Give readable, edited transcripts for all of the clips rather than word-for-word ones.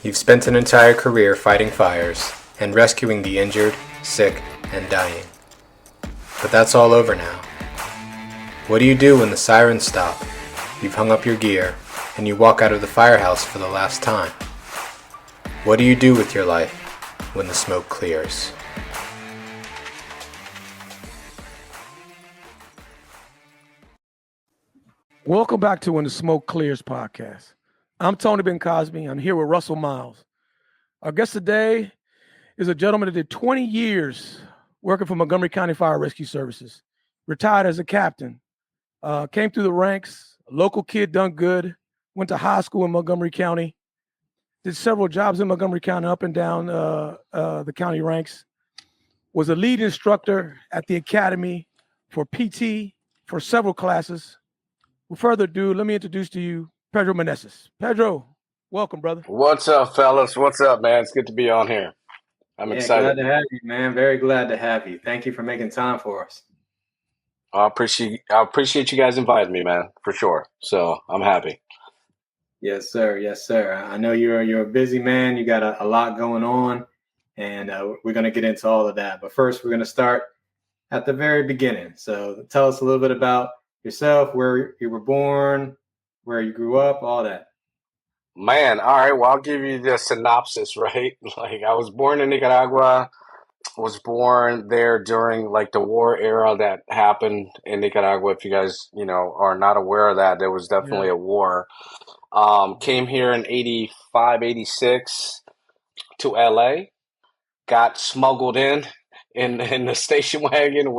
You've spent an entire career fighting fires and rescuing the injured, sick, and dying. But that's all over now. What do you do when the sirens stop, you've hung up your gear, and you walk out of the firehouse for the last time? What do you do with your life when the smoke clears? Welcome back to When the Smoke Clears podcast. I'm Tony Ben Cosby. I'm here with Russell Miles. Our guest today is a gentleman that did 20 years working for Montgomery County Fire Rescue Services, retired as a captain, came through the ranks, a local kid, done good, went to high school in Montgomery County, did several jobs in Montgomery County up and down the county ranks, was a lead instructor at the academy for PT for several classes. Without further ado, let me introduce to you Pedro Meneses. Pedro, welcome, brother. What's up, fellas? What's up, man? It's good to be on here. I'm excited. Glad to have you, man. Very glad to have you. Thank you for making time for us. I appreciate you guys inviting me, man, for sure. So I'm happy. Yes, sir. Yes, sir. I know you're a busy man. You got a lot going on, and we're going to get into all of that. But first, we're going to start at the very beginning. So tell us a little bit about yourself, where you were born, where you grew up, all that. Man, all right. Well, I'll give you the synopsis, right? Like, I was born in Nicaragua. Was born there during like the war era that happened in Nicaragua. If you guys, are not aware of that, there was definitely a war. Came here in 85, 86 to LA. Got smuggled in the station wagon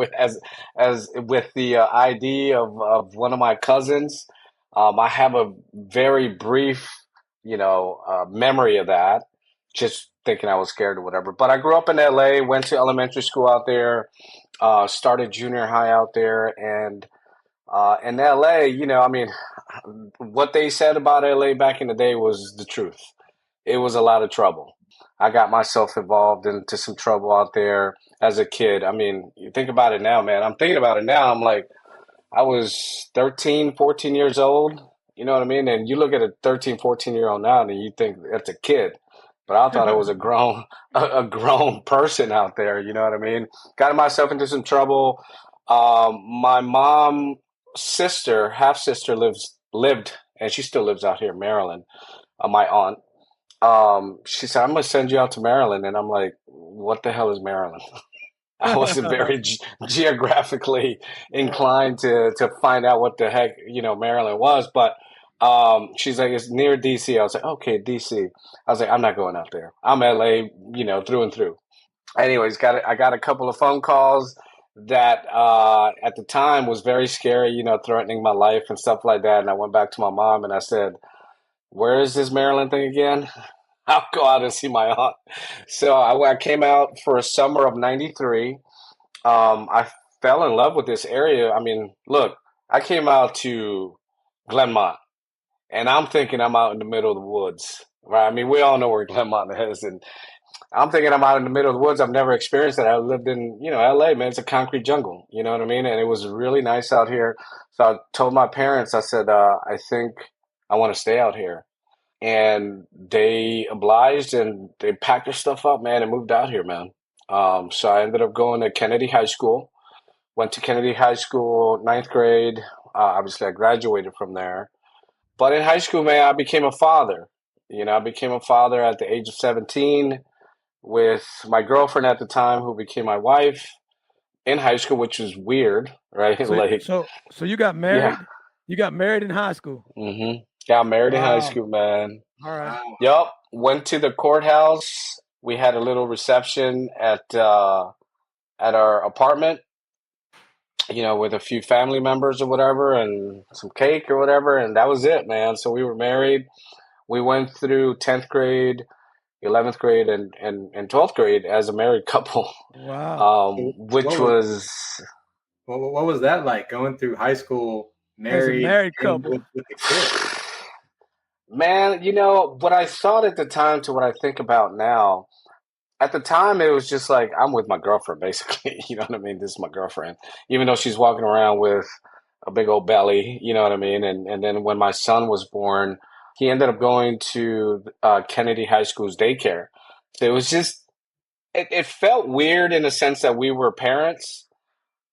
as with the ID of one of my cousins. I have a very brief, memory of that. Just thinking I was scared or whatever. But I grew up in LA, went to elementary school out there, started junior high out there, and in LA, what they said about LA back in the day was the truth. It was a lot of trouble. I got myself involved into some trouble out there as a kid. I mean, you think about it now, man. I'm thinking about it now. I'm like, I was 13, 14 years old. You know what I mean? And you look at a 13, 14-year-old now and you think that's a kid. But I thought I was a grown, a grown person out there. You know what I mean? Got myself into some trouble. My mom, sister, half sister lived, and she still lives out here in Maryland. My aunt. She said, "I'm gonna send you out to Maryland," and I'm like, "What the hell is Maryland?" I wasn't very geographically inclined to find out what the heck Maryland was, but she's like, "It's near DC." I was like, "Okay, DC." I was like, "I'm not going out there. I'm LA, through and through." Anyways, I got a couple of phone calls that at the time was very scary, threatening my life and stuff like that. And I went back to my mom and I said, "Where is this Maryland thing again?" I'll go out and see my aunt. So I came out for a summer of '93. I fell in love with this area. I mean, look, I came out to Glenmont, and I'm thinking I'm out in the middle of the woods, right? I mean, we all know where Glenmont is, and I'm thinking I'm out in the middle of the woods. I've never experienced that. I lived in, LA, man. It's a concrete jungle. You know what I mean? And it was really nice out here. So I told my parents, I said, I think I want to stay out here. And they obliged and they packed their stuff up, man, and moved out here, man. So I ended up going to Kennedy High School. Went to Kennedy High School, ninth grade. Obviously, I graduated from there. But in high school, man, I became a father. I became a father at the age of 17 with my girlfriend at the time, who became my wife in high school, which was weird, right? So you got married? Yeah. You got married in high school? Mm-hmm. Got married in high Wow. school, man. All right. Yup. Went to the courthouse. We had a little reception at our apartment, with a few family members or whatever, and some cake or whatever, and that was it, man. So we were married. We went through 10th grade, 11th grade, and 12th grade as a married couple. Wow. Which was What was that like, going through high school married, As a married and couple. with the kid? Man, what I thought at the time to what I think about now, at the time it was just like I'm with my girlfriend, basically. You know what I mean? This is my girlfriend. Even though she's walking around with a big old belly, you know what I mean? And then when my son was born, he ended up going to Kennedy High School's daycare. So it was just it felt weird in the sense that we were parents,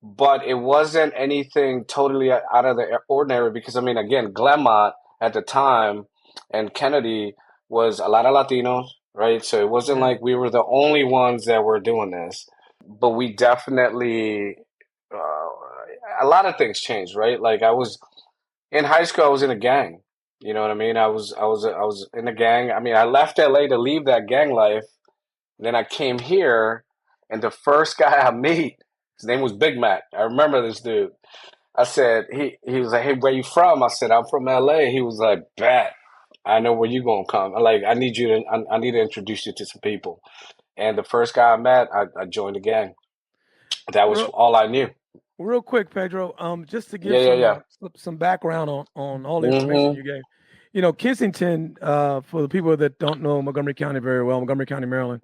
but it wasn't anything totally out of the ordinary because I mean, again, Glenmont at the time and Kennedy was a lot of Latinos, right? So it wasn't Yeah. like we were the only ones that were doing this, but we definitely a lot of things changed, right? Like I was in high school, I was in a gang. You know what I mean? I was in a gang. I mean, I left LA to leave that gang life. And then I came here, and the first guy I meet, his name was Big Mac. I remember this dude. I said he was like, "Hey, where you from?" I said, "I'm from LA." He was like, "Bet, I know where you gonna come." I'm like, I need to introduce you to some people. And the first guy I met, I joined the gang. That was Real, all I knew. real quick, Pedro. Just to Yeah, give yeah, yeah. some background on all the information Mm-hmm. you gave. Kensington. For the people that don't know Montgomery County very well, Montgomery County, Maryland.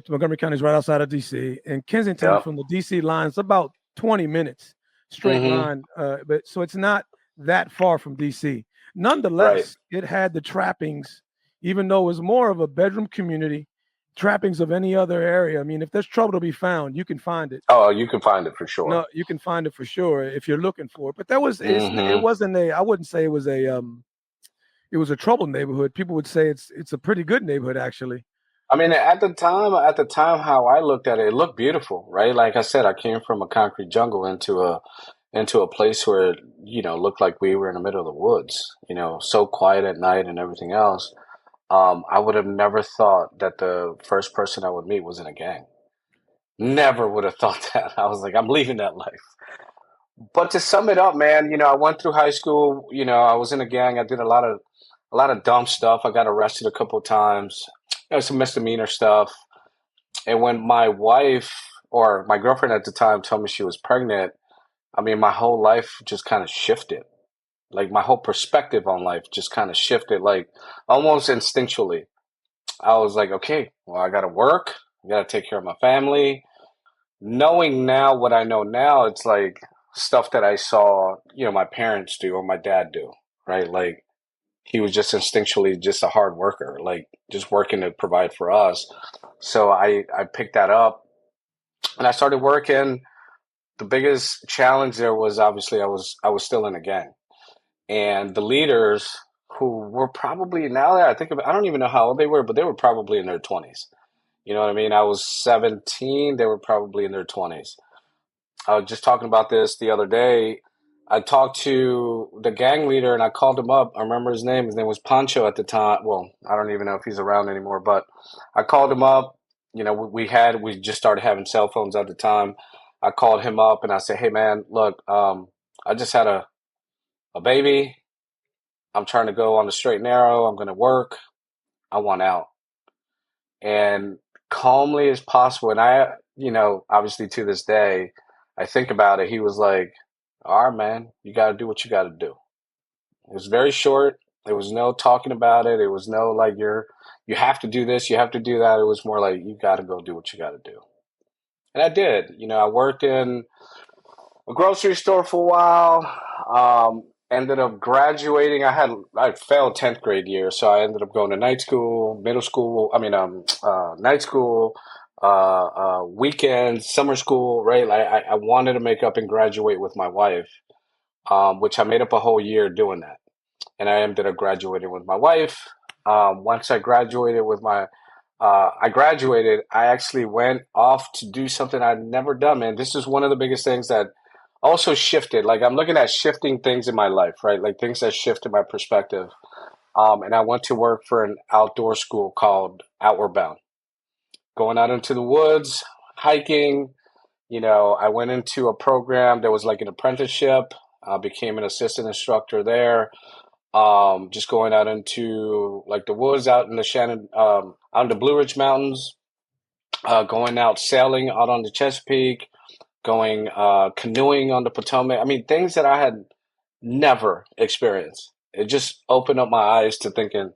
Montgomery County is right outside of DC, and Kensington Yep. from the DC line is about 20 minutes straight Mm-hmm. line. But so it's not that far from DC. Right. Nonetheless, it had the trappings, even though it was more of a bedroom community, trappings of any other area. I mean, if there's trouble to be found, you can find it. Oh, you can find it for sure. No, you can find it for sure if you're looking for it. But it Mm-hmm. wasn't a, I wouldn't say it was a troubled neighborhood. People would say it's a pretty good neighborhood actually. I mean, at the time, how I looked at it, it looked beautiful, right? Like I said, I came from a concrete jungle into a place where looked like we were in the middle of the woods. So quiet at night and everything else. I would have never thought that the first person I would meet was in a gang. Never would have thought that. I was like, I'm leaving that life. But to sum it up, man, I went through high school. I was in a gang. I did a lot of dumb stuff. I got arrested a couple of times. Some misdemeanor stuff. And when my wife or my girlfriend at the time told me she was pregnant, I mean, my whole life just kind of shifted. Like my whole perspective on life just kind of shifted, like almost instinctually. I was like, okay, well, I got to work. I got to take care of my family. Knowing now what I know now, it's like stuff that I saw, my parents do or my dad do, right? Like he was just instinctually just a hard worker, like just working to provide for us. So I picked that up and I started working. The biggest challenge there was obviously I was still in a gang, and the leaders who were probably now that I think of it, I don't even know how old they were, but they were probably in their 20s. You know what I mean? I was 17; they were probably in their 20s. I was just talking about this the other day. I talked to the gang leader and I called him up. I remember his name. His name was Pancho at the time. Well, I don't even know if he's around anymore, but I called him up. We just started having cell phones at the time. I called him up and I said, "Hey man, look, I just had a baby. I'm trying to go on the straight and narrow. I'm going to work. I want out." And calmly as possible. And obviously to this day, I think about it. He was like, "All right, man, you got to do what you got to do." It was very short. There was no talking about it. It was no like you have to do this, you have to do that. It was more like you got to go do what you got to do. And I did. I worked in a grocery store for a while. Ended up graduating. I failed 10th grade year, so I ended up going to night school, middle school. I mean, night school, weekends, summer school. Right? Like I wanted to make up and graduate with my wife, which I made up a whole year doing that, and I ended up graduating with my wife. Once I graduated, I actually went off to do something I'd never done, man. This is one of the biggest things that also shifted. Like I'm looking at shifting things in my life, right? Like things that shifted my perspective. And I went to work for an outdoor school called Outward Bound, going out into the woods, hiking. I went into a program that was like an apprenticeship. I became an assistant instructor there. Just going out into like the woods out in the out in the Blue Ridge Mountains, going out sailing out on the Chesapeake, going canoeing on the Potomac. I mean, things that I had never experienced. It just opened up my eyes to thinking,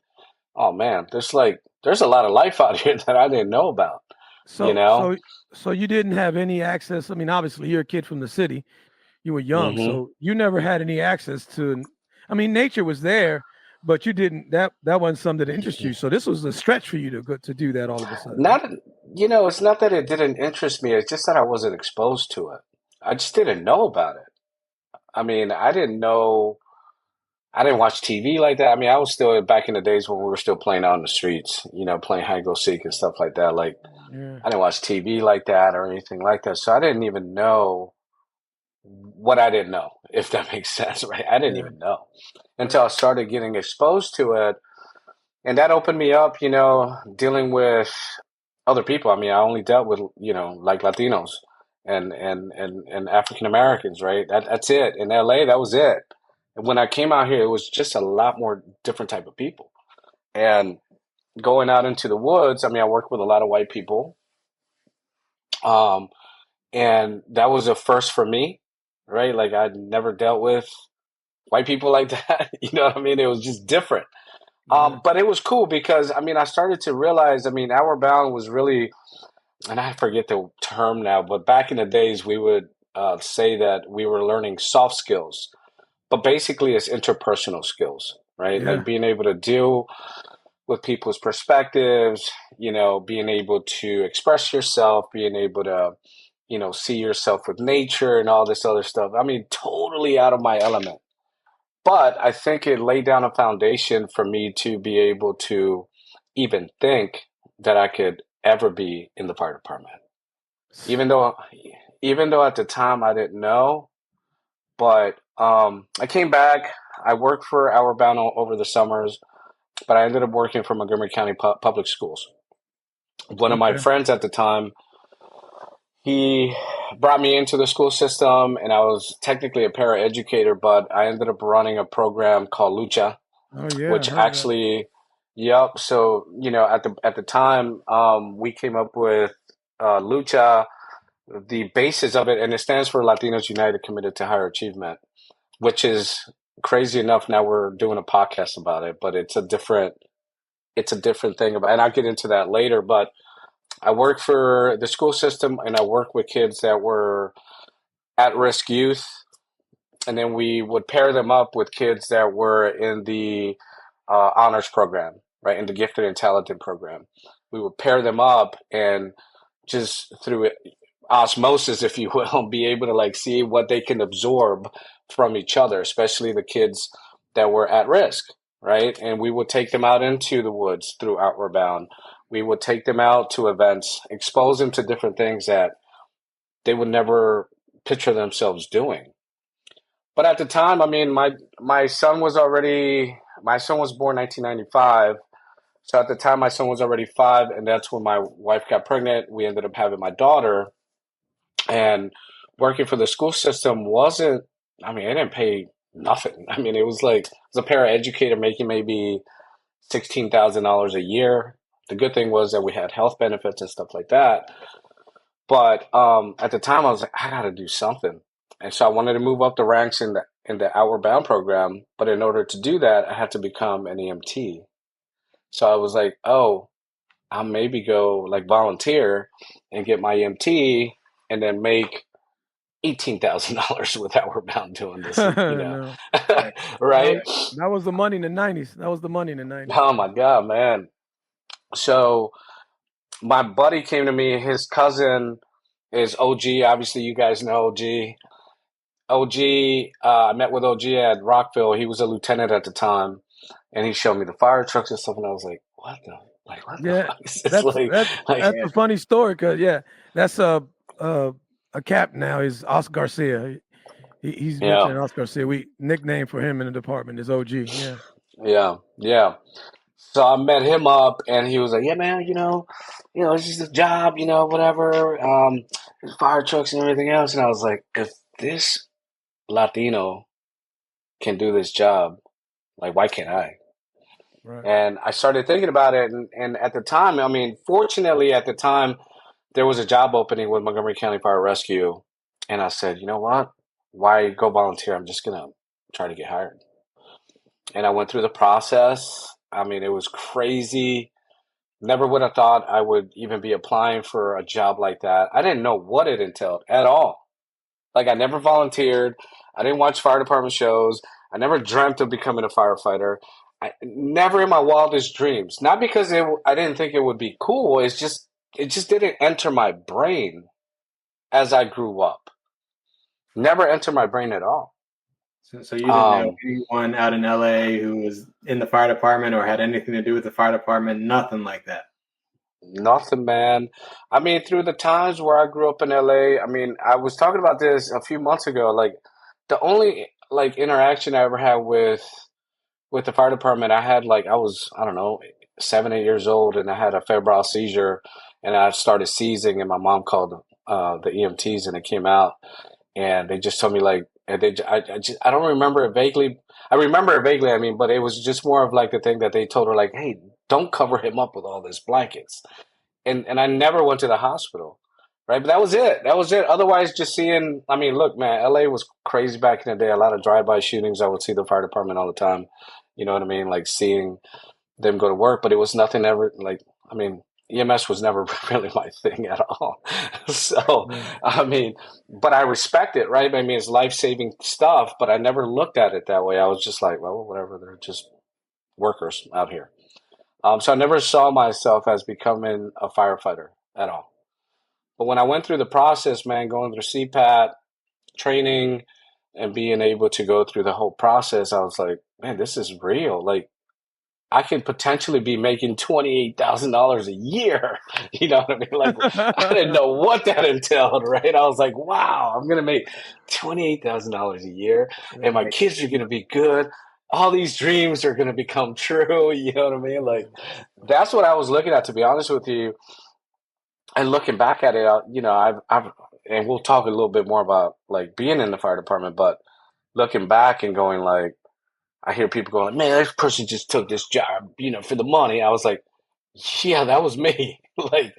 oh man, there's a lot of life out here that I didn't know about. You So know? so so you didn't have any access. I mean, obviously you're a kid from the city. You were young, Hmm. so you never had any access to. I mean, nature was there, but you didn't. That wasn't something that interests you. So this was a stretch for you to do that all of a sudden. Not, it's not that it didn't interest me. It's just that I wasn't exposed to it. I just didn't know about it. I mean, I didn't know. I didn't watch TV like that. I mean, I was still back in the days when we were still playing out in the streets, playing hide and go seek and stuff like that. Like, Yeah. I didn't watch TV like that or anything like that. So I didn't even know what I didn't know, if that makes sense, right? I didn't Yeah. even know until I started getting exposed to it. And that opened me up, dealing with other people. I mean, I only dealt with, like Latinos and African Americans, right? That's it. In LA, that was it. And when I came out here, it was just a lot more different type of people. And going out into the woods, I mean, I worked with a lot of white people. And that was a first for me, right? Like I'd never dealt with white people like that. You know what I mean? It was just different. But it was cool because, I mean, I started to realize, I mean, Outward Bound was really, and I forget the term now, but back in the days, we would say that we were learning soft skills, but basically it's interpersonal skills, right? Yeah. Like being able to deal with people's perspectives, being able to express yourself, being able to, see yourself with nature and all this other stuff. I mean, totally out of my element. But I think it laid down a foundation for me to be able to even think that I could ever be in the fire department. Even though at the time I didn't know, but I came back. I worked for Outward Bound over the summers, but I ended up working for Montgomery County Public Schools. One of my friends at the time, he brought me into the school system, and I was technically a paraeducator, but I ended up running a program called Lucha, which actually, yep. So at the time, we came up with Lucha, the basis of it, and it stands for Latinos United Committed to Higher Achievement, which is crazy enough. Now we're doing a podcast about it, but it's a different thing about, and I'll get into that later. But I work for the school system, and I work with kids that were at-risk youth, and then we would pair them up with kids that were in the honors program, right, in the gifted and talented program. We would pair them up and just through osmosis, if you will, be able to like see what they can absorb from each other, especially the kids that were at risk, right? And we would take them out into the woods through Outward Bound. We would take them out to events, expose them to different things that they would never picture themselves doing. But at the time, I mean, my son was born 1995. So at the time, my son was already 5, and that's when my wife got pregnant. We ended up having my daughter, and working for the school system wasn't, I mean, it didn't pay nothing. I mean, it was a paraeducator making maybe $16,000 a year. The good thing was that we had health benefits and stuff like that. But at the time, I was like, I got to do something. And so I wanted to move up the ranks in the Outward Bound program. But in order to do that, I had to become an EMT. So I was like, oh, I'll maybe go like volunteer and get my EMT and then make $18,000 with Outward Bound doing this, No. right? That was the money in the 90s. That was the money in the 90s. Oh my God, man. So my buddy came to me, his cousin is OG. Obviously, you guys know OG. I met with OG at Rockville. He was a lieutenant at the time, and he showed me the fire trucks and stuff, and I was like, what the fuck is this? That's a funny story, because, that's a cap now is Oscar Garcia. He's mentioned Oscar Garcia. We nickname for him in the department is OG. Yeah. So I met him up, and he was like, "Yeah, man, it's just a job, whatever. Fire trucks and everything else." And I was like, "If this Latino can do this job, like, why can't I?" Right. And I started thinking about it, and at the time, I mean, fortunately, at the time, there was a job opening with Montgomery County Fire Rescue, and I said, "You know what? Why go volunteer? I'm just gonna try to get hired." And I went through the process. I mean, it was crazy. Never would have thought I would even be applying for a job like that. I didn't know what it entailed at all. Like, I never volunteered. I didn't watch fire department shows. I never dreamt of becoming a firefighter. never in my wildest dreams. Not because I didn't think it would be cool. It just didn't enter my brain as I grew up. Never entered my brain at all. So you didn't know anyone out in LA who was in the fire department or had anything to do with the fire department? Nothing like that. Nothing, man. I mean, through the times where I grew up in LA, I mean, I was talking about this a few months ago. Like, the only like interaction I ever had with the fire department, I had like I don't know, 7, 8 years old, and I had a febrile seizure, and I started seizing, and my mom called the EMTs, and it came out, and they just told me like, and I don't remember it vaguely. I remember it vaguely. I mean, but it was just more of like the thing that they told her like, hey, don't cover him up with all these blankets, and I never went to the hospital. Right, but that was it. That was it. Otherwise, just seeing. I mean, look, man, LA was crazy back in the day. A lot of drive-by shootings. I would see the fire department all the time. You know what I mean? Like seeing them go to work, but it was nothing ever like. I mean, EMS was never really my thing at all. So, I mean, but I respect it, right? I mean, it's life-saving stuff, but I never looked at it that way. I was just like, well, whatever. They're just workers out here. So I never saw myself as becoming a firefighter at all. But when I went through the process, man, going through CPAT, training, and being able to go through the whole process, I was like, man, this is real. Like, I could potentially be making $28,000 a year. You know what I mean? Like, I didn't know what that entailed, right? I was like, wow, I'm going to make $28,000 a year, and my kids are going to be good. All these dreams are going to become true. You know what I mean? Like, that's what I was looking at, to be honest with you. And looking back at it, you know, and we'll talk a little bit more about like being in the fire department, but looking back and going like, I hear people going, man, this person just took this job, you know, for the money. I was like, yeah, that was me. Like,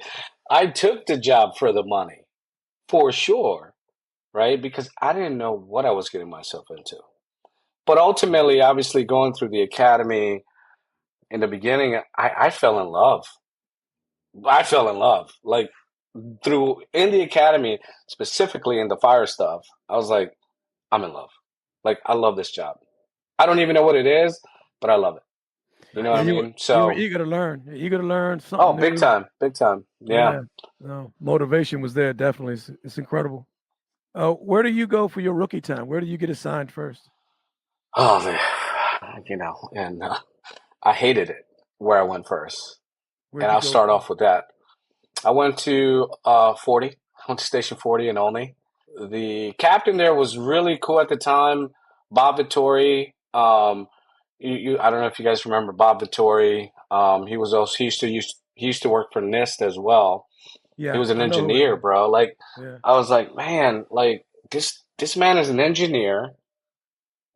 I took the job for the money, for sure, right? Because I didn't know what I was getting myself into. But ultimately, obviously, going through the academy in the beginning, I fell in love. I fell in love. Like, in the academy, specifically in the fire stuff, I was like, I'm in love. Like, I love this job. I don't even know what it is, but I love it. You know what I mean? You were So, eager to learn. You're eager to learn something big new. time, big time. Yeah. No, motivation was there. Definitely, it's incredible. Where do you go for your rookie time? Where do you get assigned first? Oh, man. You know, and I hated it where I went first. Where'd And you I'll go start first? off with that. I went to 40. I went to Station 40 in Olney. The captain there was really cool at the time, Bob Vittori. I don't know if you guys remember Bob Vittori. He was also he used to work for NIST as well. He Yeah, was an I know who it engineer, is. bro. Like, Yeah. I was like, man, like this man is an engineer,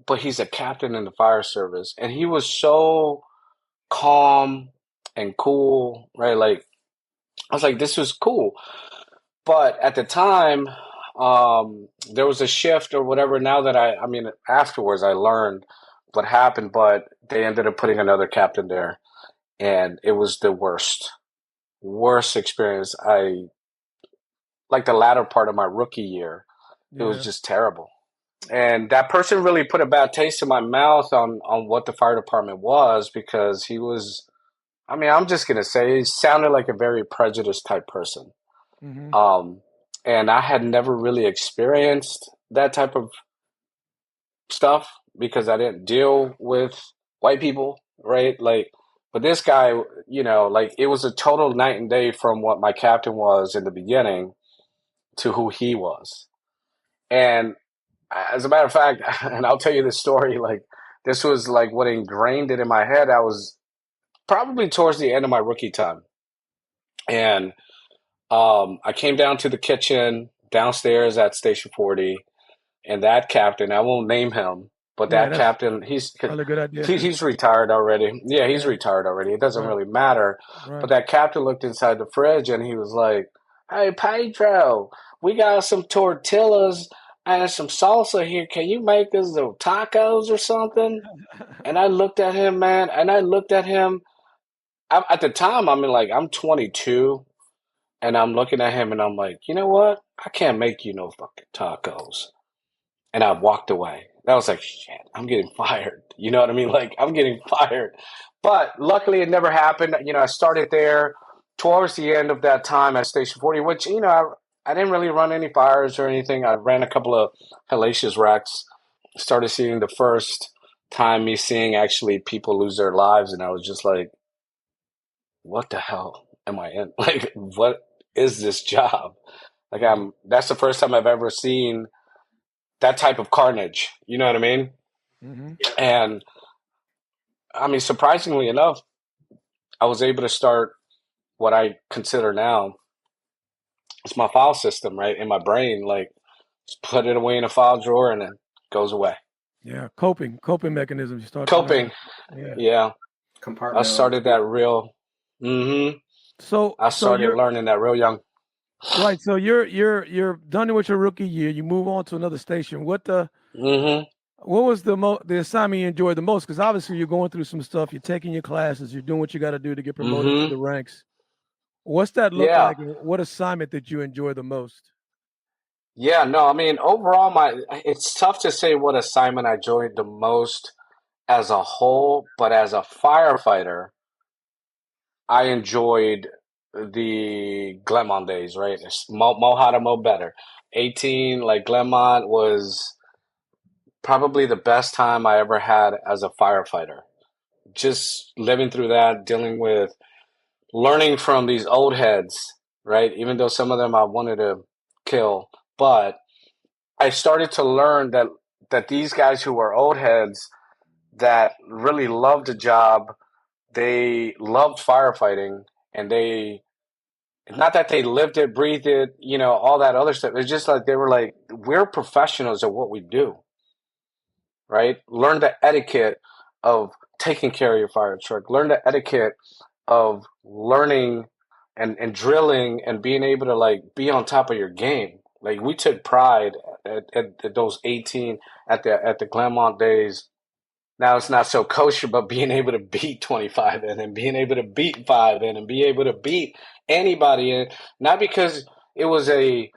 but he's a captain in the fire service, and he was so calm and cool, right? Like, I was like, this was cool. But at the time, there was a shift or whatever. Now that I mean, afterwards I learned what happened, but they ended up putting another captain there, and it was the worst experience. Like the latter part of my rookie year, it was Yeah. just terrible. And that person really put a bad taste in my mouth on what the fire department was, because he was, I mean, I'm just gonna say, he sounded like a very prejudiced type person. Hmm. Um, and I had never really experienced that type of stuff because I didn't deal with white people, right? Like, but this guy, you know, like it was a total night and day from what my captain was in the beginning to who he was. And as a matter of fact, and I'll tell you this story, like this was like what ingrained it in my head. I was probably towards the end of my rookie time. And I came down to the kitchen downstairs at Station 40, and that captain, I won't name him, but Yeah, that that's captain, probably a good idea. he's retired already. Yeah, he's Yeah. retired already. It doesn't Right. really matter. But Right. that captain looked inside the fridge and he was like, "Hey, Pedro, we got some tortillas and some salsa here. Can you make us some tacos or something?" And I looked at him, man, and I looked at him. At the time, I mean, like, I'm 22, and I'm looking at him and I'm like, you know what? I can't make you no fucking tacos. And I walked away. that was like, shit, I'm getting fired. You know what I mean? Like, I'm getting fired. But luckily, it never happened. I started there towards the end of that time at Station 40, which, I didn't really run any fires or anything. I ran a couple of hellacious wrecks. Started seeing the first time me seeing actually people lose their lives. And I was just like, what the hell am I in? Like, what is this job? Like, that's the first time I've ever seen that type of carnage. You know what I mean? Mm-hmm. And I mean, surprisingly enough, I was able to start what I consider now it's my file system, right? In my brain, like just put it away in a file drawer and it goes away. Yeah, coping mechanisms. You start to Coping. learn. Yeah. Yeah. I started that Compartmentalize. real mm-hmm. So I so started you're learning that real young. right. So you're done with your rookie year. You move on to another station. Mm-hmm. What was the assignment you enjoyed the most? Because obviously you're going through some stuff. You're taking your classes. You're doing what you got to do to get promoted through Mm-hmm. the ranks. What's that look Yeah. like? And what assignment did you enjoy the most? Yeah, no, I mean overall it's tough to say what assignment I enjoyed the most as a whole, but as a firefighter, I enjoyed the Glenmont days, right? It's Mo how to Mo better. 18, like Glenmont was probably the best time I ever had as a firefighter. Just living through that, dealing with learning from these old heads, right? Even though some of them I wanted to kill, but I started to learn that these guys who were old heads that really loved the job, they loved firefighting, and they not that they lived it, breathed it, all that other stuff. It's just like they were like, we're professionals at what we do, right? Learn the etiquette of taking care of your fire truck. Learn the etiquette of learning and drilling and being able to like be on top of your game. Like we took pride at those 18 at the Claremont days. Now it's not so kosher, but being able to beat 25 in and being able to beat 5 in and be able to beat anybody in, not because it was an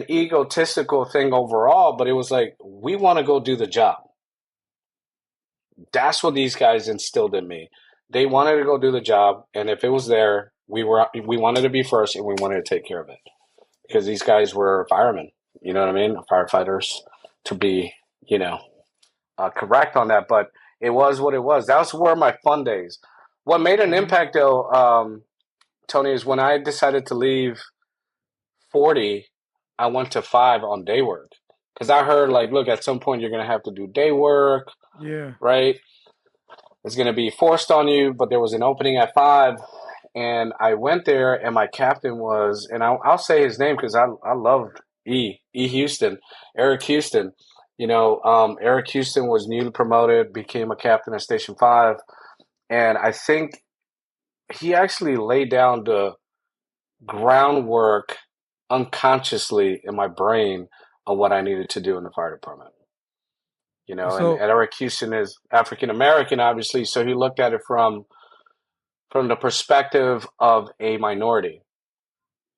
egotistical thing overall, but it was like we want to go do the job. That's what these guys instilled in me. They wanted to go do the job, and if it was there, we wanted to be first, and we wanted to take care of it because these guys were firemen. You know what I mean? Firefighters to be, correct on that, but it was what it was. That were my fun days. What made an Mhm. impact, though, Tony, is when I decided to leave 40, I went to 5 on day work because I heard like, look, at some point you're gonna have to do day work, Yeah. right? It's going to be forced on you, but there was an opening at 5, and I went there, and my captain was, and I'll say his name because I loved Houston, Eric Houston. Eric Houston was newly promoted, became a captain at Station 5, and I think he actually laid down the groundwork unconsciously in my brain of what I needed to do in the fire department. And So Eric Houston is African American, obviously, so he looked at it from the perspective of a minority.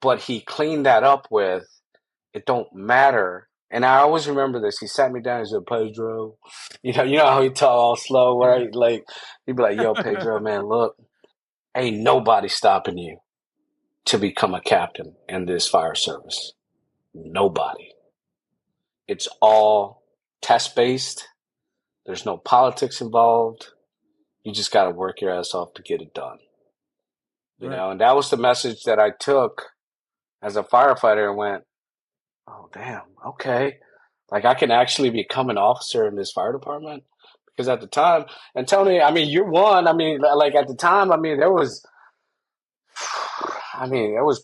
But he cleaned that up with it don't matter. And I always remember this. He sat me down and said, Pedro, you know how he talk all slow, yeah. right? Like he'd be like, yo, Pedro, man, look, ain't nobody stopping you to become a captain in this fire service. Nobody. It's all test based. There's no politics involved. You just got to work your ass off to get it done. Right. And that was the message that I took as a firefighter and went, oh, damn, okay. Like, I can actually become an officer in this fire department. Because at the time, and Tony, I mean, you're one. I mean, like at the time, I mean, there was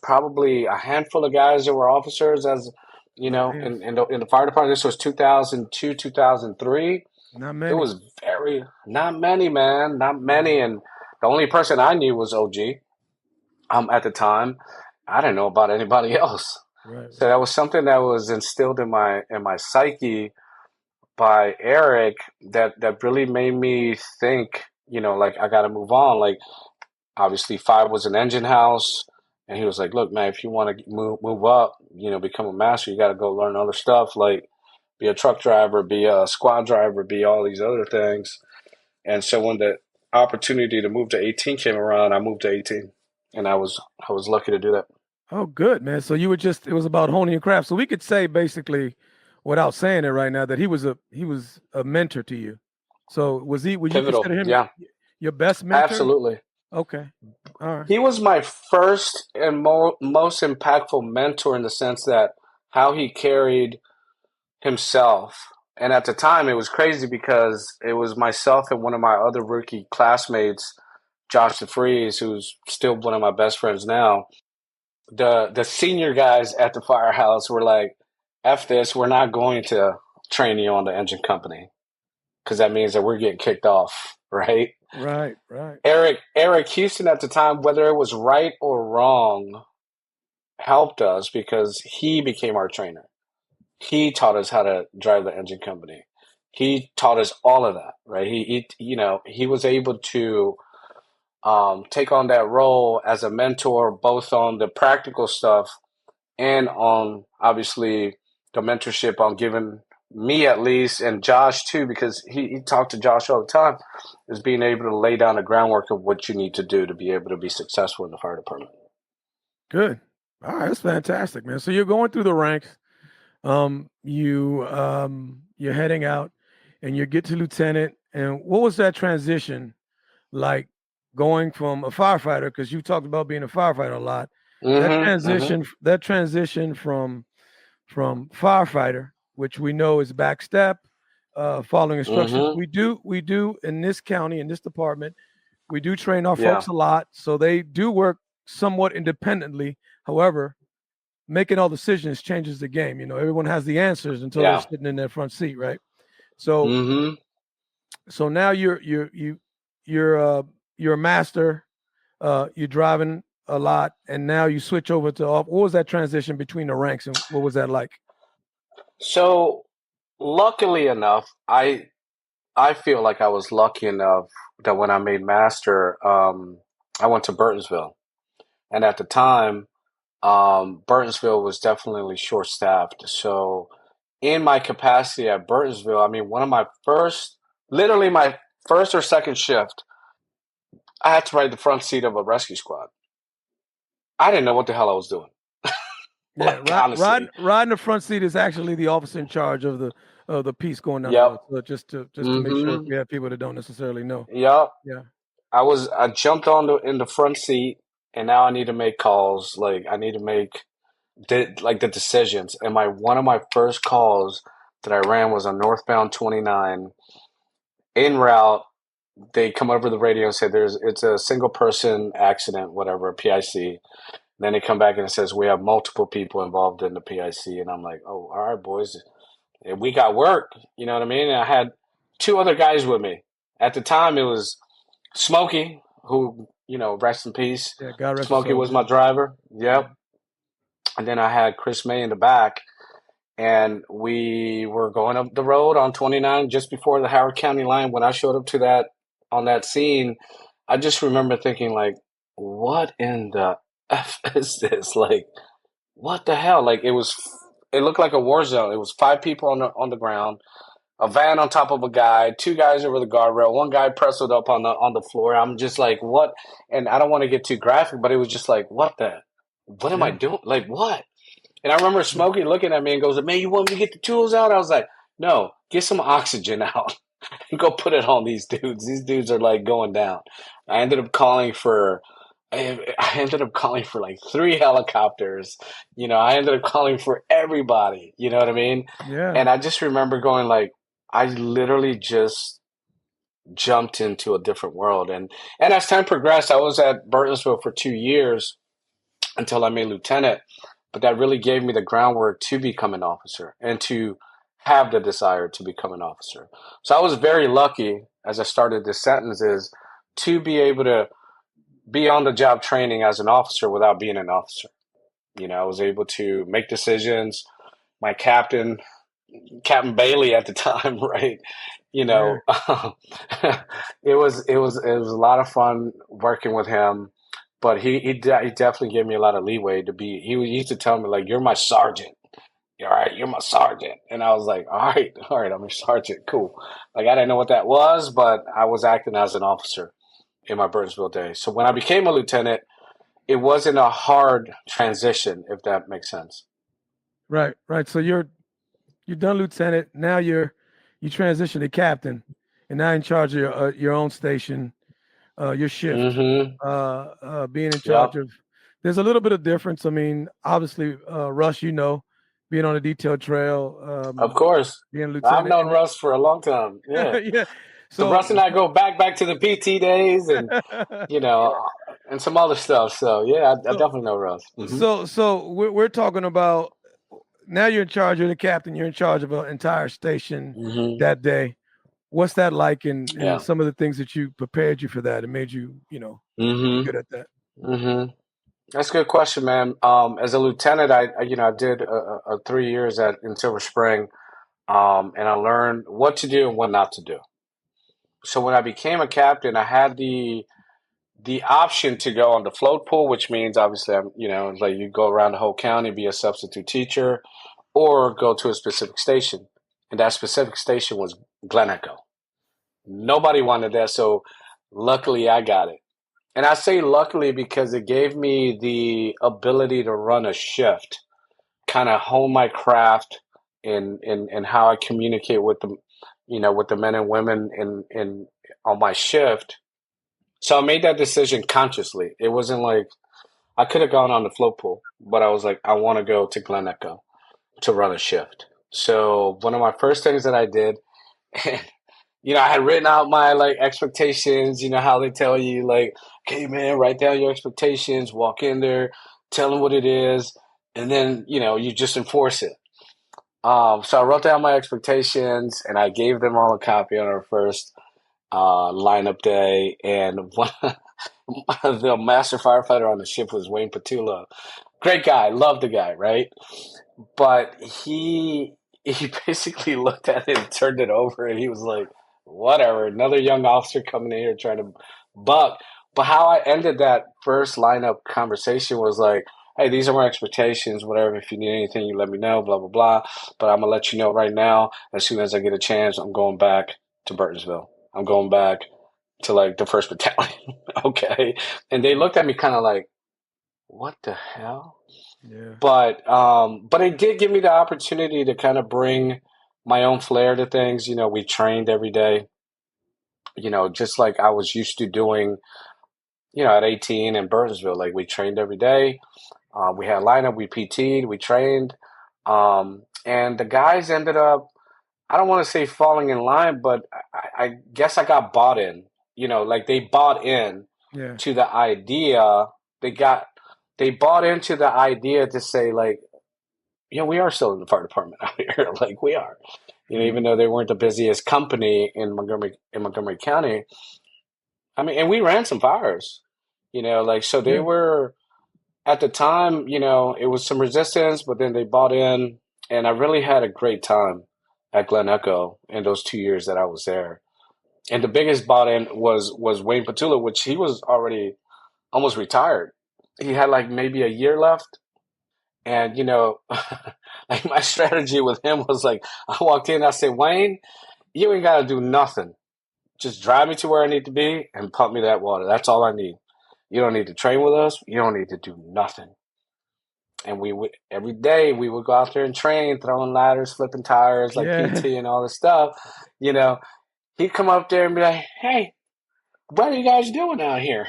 probably a handful of guys that were officers as, Right. Yes. in the fire department. This was 2002, 2003. Not It many. was not many, man, not many. Mhm. And the only person I knew was OG. At the time, I didn't know about anybody else. Right. So Right. that was something that was instilled in my psyche by Eric that really made me think, like I got to move on. Like obviously 5 was an engine house, and he was like, "Look, man, if you want to move up, become a master, you got to go learn other stuff, like be a truck driver, be a squad driver, be all these other things. And so when the opportunity to move to 18 came around, I moved to 18, and I was lucky to do that. Oh, good, man. So you were just it was about honing your craft. So we could say basically, without saying it right now, that he was a mentor to you. So would you Pivotal, consider him yeah, your best mentor? absolutely. Okay. All right. He was my first and most impactful mentor in the sense that how he carried himself. And at the time, it was crazy because it was myself and one of my other rookie classmates, Josh DeFries, who's still one of my best friends now. The senior guys at the firehouse were like, "F this, we're not going to train you on the engine company because that means that we're getting kicked off, right?" Right, right. Eric Houston at the time, whether it was right or wrong, helped us because he became our trainer. He taught us how to drive the engine company. He taught us all of that, right? He was able to take on that role as a mentor, both on the practical stuff and on obviously the mentorship on giving me at least and Josh too, because he talked to Josh all the time, is being able to lay down the groundwork of what you need to do to be able to be successful in the fire department. Good. All right, that's fantastic, man. So you're going through the ranks. You're heading out, and you get to lieutenant. And what was that transition like, going from a firefighter? Because you talked about being a firefighter a lot. That Mm-hmm. Mm-hmm. transition, that transition from firefighter, which we know is backstep, following instructions. Mm-hmm. We do in this county, in this department, we do train our Yeah. folks a lot, so they do work somewhat independently. However, making all decisions changes the game. Everyone has the answers until they're Yeah. sitting in their front seat, right? So, Mm-hmm. so now you're a master. You're driving a lot, and now you switch over to off. What was that transition between the ranks, and what was that like? So luckily enough, I feel like I was lucky enough that when I made master, I went to Burtonsville, and at the time, Burtonsville was definitely short staffed. So in my capacity at Burtonsville, I mean, literally my first or second shift, I had to ride the front seat of a rescue squad. I didn't know what the hell I was doing. Yeah, Like honestly, riding the front seat is actually the officer in charge of the piece going down the yep. road. So just to make sure, if Mm-hmm. we have people that don't necessarily know. Yep. Yeah, I jumped on in the front seat, and now I need to make calls. Like I need to make the decisions. And my one of my first calls that I ran was on northbound 29 en route. They come over the radio and say it's a single person accident, whatever, PIC. Then they come back and it says we have multiple people involved in the PIC, and I'm like, oh, all right, boys, we got work. You know what I mean? And I had two other guys with me. At the time, it was Smokey, who rest in peace. yeah. God rest his Smokey soul. was my driver. Yeah. Yep. And then I had Chris May in the back, and we were going up the road on 29 just before the Howard County line. When I showed up to that on that scene, I just remember thinking like, "What in the f is this? Like, what the hell?" Like it looked like a war zone. It was five people on the ground, a van on top of a guy, two guys over the guardrail, one guy pressed up on the floor. I'm just like, what? And I don't want to get too graphic, but it was just like, what am I Yeah. doing? Like, what? And I remember Smokey looking at me and goes, "Man, you want me to get the tools out?" I was like, "No, get some oxygen out and go put it on these dudes. These dudes are like going down." I ended up calling for, I ended up calling for like three helicopters. I ended up calling for everybody. You know what I mean? Yeah. And I just remember going like, I literally just jumped into a different world. And as time progressed, I was at Burtonsville for 2 years until I made lieutenant. But that really gave me the groundwork to become an officer and to have the desire to become an officer. So I was very lucky as I started this sentence is to be able to be on the job training as an officer without being an officer. I was able to make decisions. My Captain Bailey at the time, right? You Yeah. know, it was a lot of fun working with him, but he definitely gave me a lot of leeway to be. He used to tell me like, "You're my sergeant," all right, you're my sergeant. And I was like, all right, I'm your sergeant. Cool. Like, I didn't know what that was, but I was acting as an officer in my Burnsville days. So when I became a lieutenant, it wasn't a hard transition, if that makes sense. Right, right. So you're done lieutenant. Now you transition to captain, and now in charge of your own station, your shift, Mm-hmm. being in charge Yep. of. There's a little bit of difference. I mean, obviously, Russ, being on the detail trail, Of course. being a I've lieutenant, known and Russ for a long time. Yeah. yeah. So So, Russ and I go back to the PT days and, you know, and some other stuff. So, yeah, I so, definitely know Russ. Hmm. so we're talking about now. You're in charge. You're the captain. You're in charge of an entire station Hmm. that day. What's that like, and Yeah. some of the things that you prepared you for that and made you, be Hmm. good at that? Hmm. That's a good question, man. As a lieutenant, I did 3 years in Silver Spring, and I learned what to do and what not to do. So when I became a captain, I had the option to go on the float pool, which means obviously like you go around the whole county, be a substitute teacher, or go to a specific station. And that specific station was Glen Echo. Nobody wanted that, so luckily I got it. And I say luckily because it gave me the ability to run a shift, kind of hone my craft in how I communicate with the men and women in on my shift. So I made that decision consciously. It wasn't like I could have gone on the float pool, but I was like, I want to go to Glen Echo to run a shift. So one of my first things that I did, I had written out my like expectations. You know how they tell you like, okay, man, write down your expectations, walk in there, tell them what it is, and then you just enforce it. So I wrote down my expectations and I gave them all a copy on our first lineup day. And one, the master firefighter on the ship was Wayne Patula. Great guy, loved the guy, right? But he basically looked at it and turned it over, and he was like, "Whatever, another young officer coming in here trying to buck." But how I ended that first lineup conversation was like, "Hey, these are my expectations. Whatever, if you need anything, you let me know. Blah blah blah. But I'm gonna let you know right now. As soon as I get a chance, I'm going back to Burtonsville. I'm going back to like the first battalion." Okay, and they looked at me kind of like, "What the hell?" Yeah. But it did give me the opportunity to kind of bring my own flair to things. We trained every day, just like I was used to doing, at 18 in Burnsville. Like we trained every day. We had lineup, we PT'd, we trained. And the guys ended up, I don't want to say falling in line, but I guess I got bought in. Like they bought in Yeah. to the idea. They got, they bought into the idea to say, like, we are still in the fire department out here. Like we are, even Mhm. though they weren't the busiest company in Montgomery County. I mean, and we ran some fires, like so they Yeah. were at the time. It was some resistance, but then they bought in, and I really had a great time at Glen Echo in those 2 years that I was there. And the biggest bought in was Wayne Patula, which he was already almost retired. He had like maybe a year left. And like my strategy with him was like, I walked in, I said, Wayne, you ain't gotta do nothing. Just drive me to where I need to be and pump me that water. That's all I need. You don't need to train with us. You don't need to do nothing. And we would every day we would go out there and train, throwing ladders, flipping tires, like Yeah. PT and all this stuff. You know, he'd come up there and be like, "Hey, what are you guys doing out here?"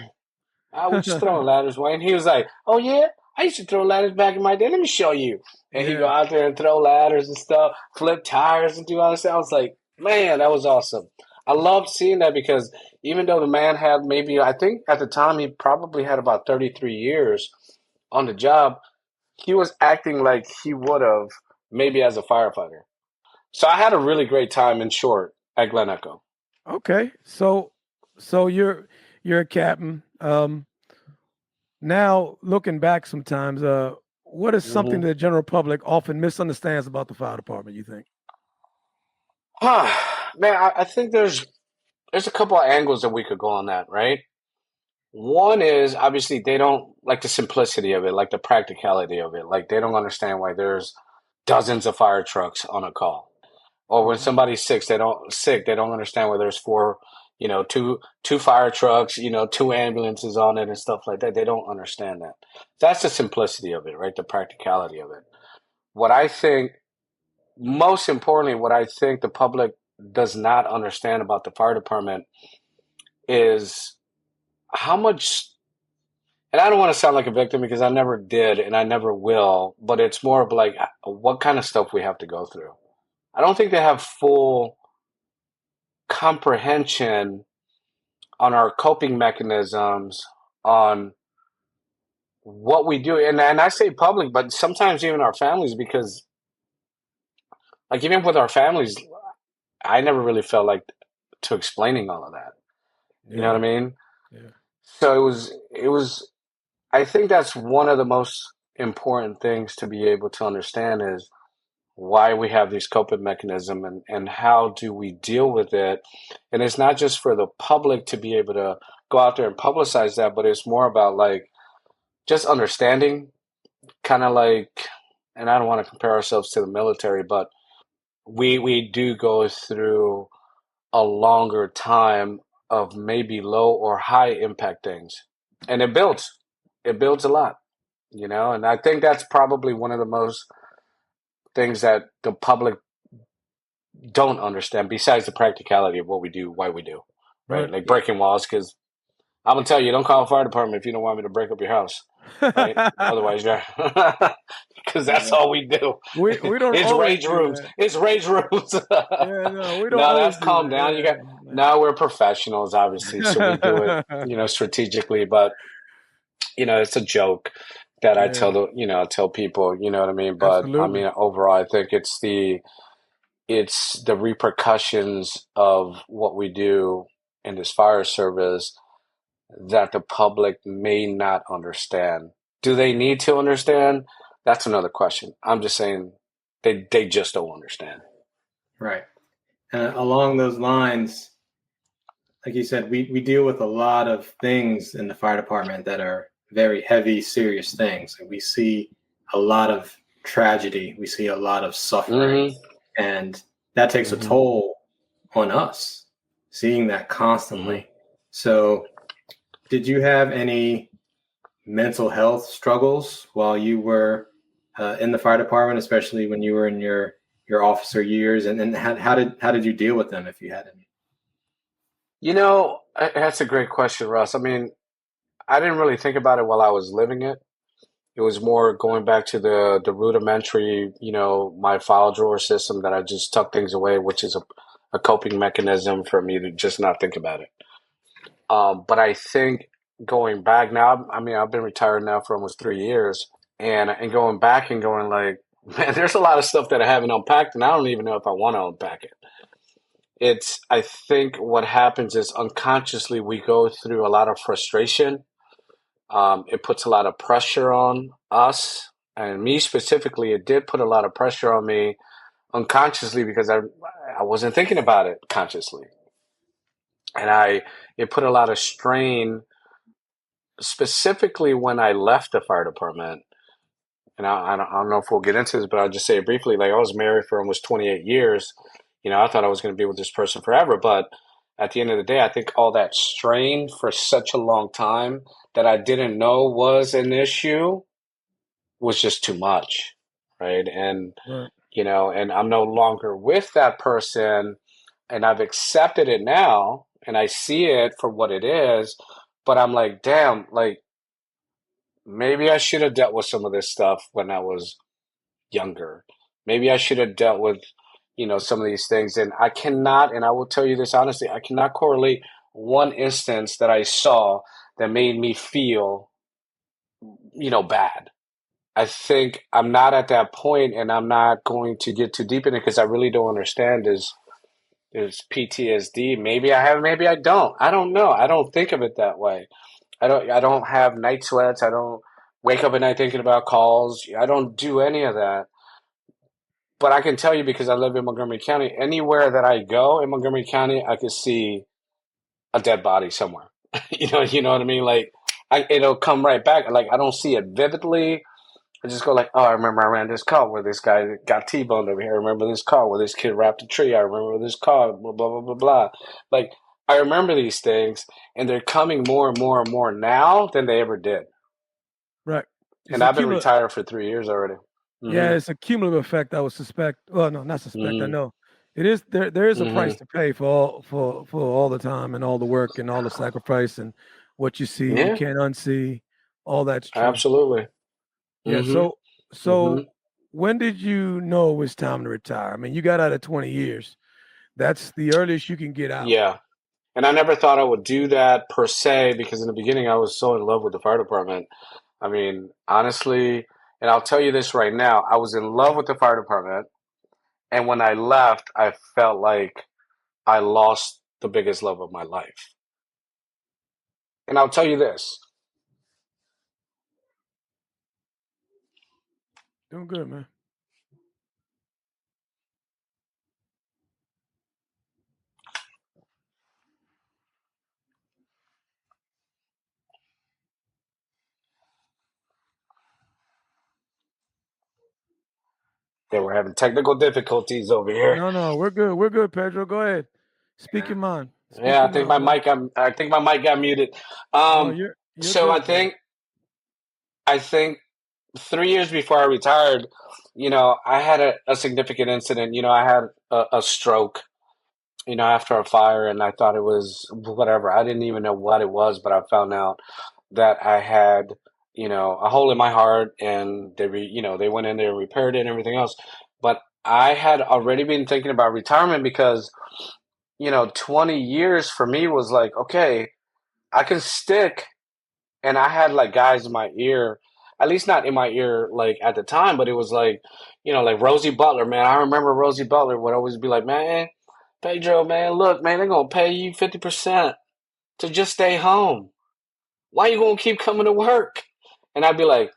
I was just throwing ladders, Wayne. He was like, "Oh yeah, I used to throw ladders back in my day. Let me show you." And he'd go Yeah. out there and throw ladders and stuff, flip tires and do all this. I was like, man, that was awesome. I loved seeing that because even though the man had maybe, I think at the time he probably had about 33 years on the job, he was acting like he would have maybe as a firefighter. So I had a really great time in short at Glen Echo. Okay. So you're a captain. Now looking back sometimes, what is something Mm-hmm. that the general public often misunderstands about the fire department, you think? Man, I think there's a couple of angles that we could go on that, right? One is obviously they don't like the simplicity of it, like the practicality of it. Like they don't understand why there's dozens of fire trucks on a call. Or when somebody's they don't understand where there's four, two fire trucks, two ambulances on it and stuff like that. They don't understand that. That's the simplicity of it, right? The practicality of it. What I think, most importantly, what I think the public does not understand about the fire department is how much, and I don't want to sound like a victim because I never did and I never will, but it's more of like what kind of stuff we have to go through. I don't think they have full comprehension on our coping mechanisms, on what we do. And I say public, but sometimes even our families, because like even with our families, I never really felt like to explaining all of that. You know Yeah. what I mean? Yeah. So it was, I think that's one of the most important things to be able to understand is why we have these coping mechanism and how do we deal with it. And it's not just for the public to be able to go out there and publicize that, but it's more about like just understanding, kind of like, and I don't want to compare ourselves to the military, but we do go through a longer time of maybe low or high impact things. And it builds a lot, and I think that's probably one of the most things that the public don't understand besides the practicality of what we do, why we do, right? Right. Like breaking walls, because I'm gonna tell you, don't call a fire department if you don't want me to break up your house, right? Otherwise, you're because that's all we do. We don't It's always rage do rooms. that. It's rage rooms. Yeah, no, we don't No, always that's do calm down. You got that. now we're professionals, obviously, so we do it, Yeah. strategically. But it's a joke that I Yeah, tell people, you know what I mean. But I absolutely. mean, overall, I think it's the repercussions of what we do in this fire service that the public may not understand. Do they need to understand? That's another question. I'm just saying they just don't understand. Right. Along those lines, like you said, we deal with a lot of things in the fire department that are very heavy, serious things. And we see a lot of tragedy. We see a lot of suffering. Mm-hmm. And that takes a Mhm. toll on us, seeing that constantly. Mm-hmm. So, did you have any mental health struggles while you were in the fire department, especially when you were in your officer years? And how did you deal with them if you had any? That's a great question, Russ. I mean, I didn't really think about it while I was living it. It was more going back to the rudimentary, my file drawer system that I just tuck things away, which is a coping mechanism for me to just not think about it. But I think going back now, I mean, I've been retired now for almost 3 years, and going back and going like, man, there's a lot of stuff that I haven't unpacked, and I don't even know if I want to unpack it. I think what happens is unconsciously we go through a lot of frustration. It puts a lot of pressure on us, and me specifically. It did put a lot of pressure on me unconsciously because I wasn't thinking about it consciously, and it put a lot of strain specifically when I left the fire department. And I don't know if we'll get into this, but I'll just say it briefly. Like I was married for almost 28 years. I thought I was going to be with this person forever, but at the end of the day, I think all that strain for such a long time that I didn't know was an issue was just too much, right? And Right. and I'm no longer with that person, and I've accepted it now, and I see it for what it is, but I'm like, damn, like maybe I should have dealt with some of this stuff when I was younger. Maybe I should have dealt with, some of these things. And I cannot, and I will tell you this honestly, I cannot correlate one instance that I saw that made me feel, bad. I think I'm not at that point, and I'm not going to get too deep in it because I really don't understand is PTSD. Maybe I have, maybe I don't. I don't know. I don't think of it that way. I don't have night sweats. I don't wake up at night thinking about calls. I don't do any of that. But I can tell you because I live in Montgomery County, anywhere that I go in Montgomery County, I could see a dead body somewhere. You know what I mean? Like it'll come right back. Like I don't see it vividly. I just go like, oh, I remember I ran this car where this guy got T-boned over here. I remember this car where this kid wrapped a tree. I remember this car, blah, blah, blah, blah, blah. Like, I remember these things, and they're coming more and more and more now than they ever did. Right. It's And a I've been cumulative. retired for 3 years already. Yeah, Mm-hmm. it's a cumulative effect. I would suspect. Well, no, not suspect. I Mm-hmm. know it is. There is a price Mm-hmm. to pay for all the time and all the work and all the sacrifice and what you see you Yeah, can't unsee. All that's true. absolutely. Yeah. Mm-hmm. So Mm-hmm. when did you know it was time to retire? I mean, you got out at 20 years. That's the earliest you can get out. Yeah. And I never thought I would do that per se because in the beginning I was so in love with the fire department. I mean, honestly, and I'll tell you this right now, I was in love with the fire department. And when I left, I felt like I lost the biggest love of my life. And I'll tell you this. Doing good, man. They were having technical difficulties over here. No, we're good. We're good, Pedro. Go ahead. Speak Yeah, your mind. Speak yeah, your mind, brother. I think my mic got muted. No, Um, you're so good, brother. I think 3 years before I retired, I had a significant incident. I had a stroke, after a fire, and I thought it was whatever. I didn't even know what it was, but I found out that I had, a hole in my heart, and they went in there and repaired it and everything else. But I had already been thinking about retirement because, 20 years for me was like, okay, I can stick, and I had like guys in my ear, at least not in my ear like at the time, but it was like, like Rosie Butler, man. I remember Rosie Butler would always be like, man, Pedro, man, look, man, they're gonna pay you 50% to just stay home. Why you gonna keep coming to work? And I'd be like,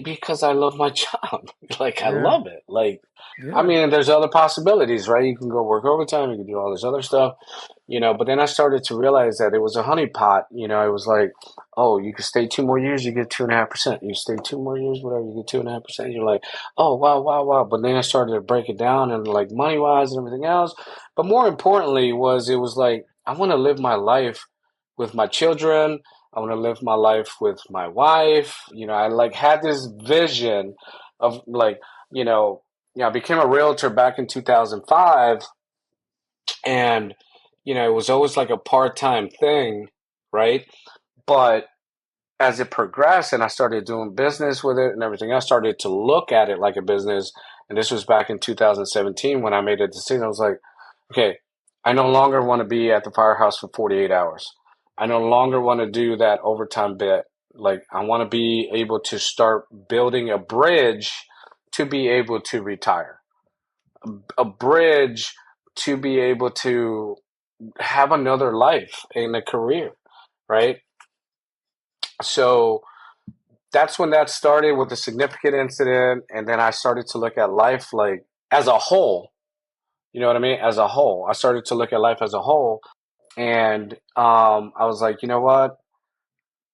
because I love my job. Like I Yeah, love it. Like I yeah. mean, there's other possibilities, right? You can go work overtime, you can do all this other stuff, but then I started to realize that it was a honeypot. It was like, oh, you could stay 2 more years, you get 2.5%. You stay 2 more years, whatever, you get 2.5%. You're like, oh, wow, wow, wow. But then I started to break it down and like money wise and everything else. But more importantly, it was like, I want to live my life with my children. I want to live my life with my wife. I like had this vision of like, you know, I became a realtor back in 2005, and it was always like a part-time thing, right? But as it progressed and I started doing business with it and everything, I started to look at it like a business. And this was back in 2017 when I made a decision. I was like, okay, I no longer want to be at the firehouse for 48 hours. I no longer want to do that overtime bit. Like, I want to be able to start building a bridge to be able to retire, a bridge to be able to have another life in a career, right? So that's when that started with a significant incident. And then I started to look at life like as a whole. You know what I mean? As a whole, I started to look at life as a whole. And I was like, you know what?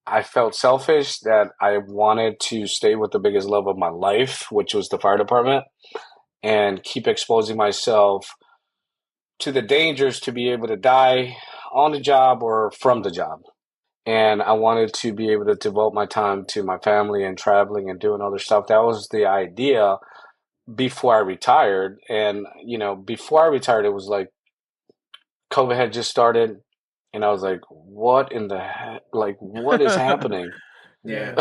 I felt selfish that I wanted to stay with the biggest love of my life, which was the fire department, and keep exposing myself to the dangers to be able to die on the job or from the job. And I wanted to be able to devote my time to my family and traveling and doing other stuff. That was the idea before I retired. And, before I retired, it was like COVID had just started. And I was like, what in the heck? Like, what is happening? Yeah,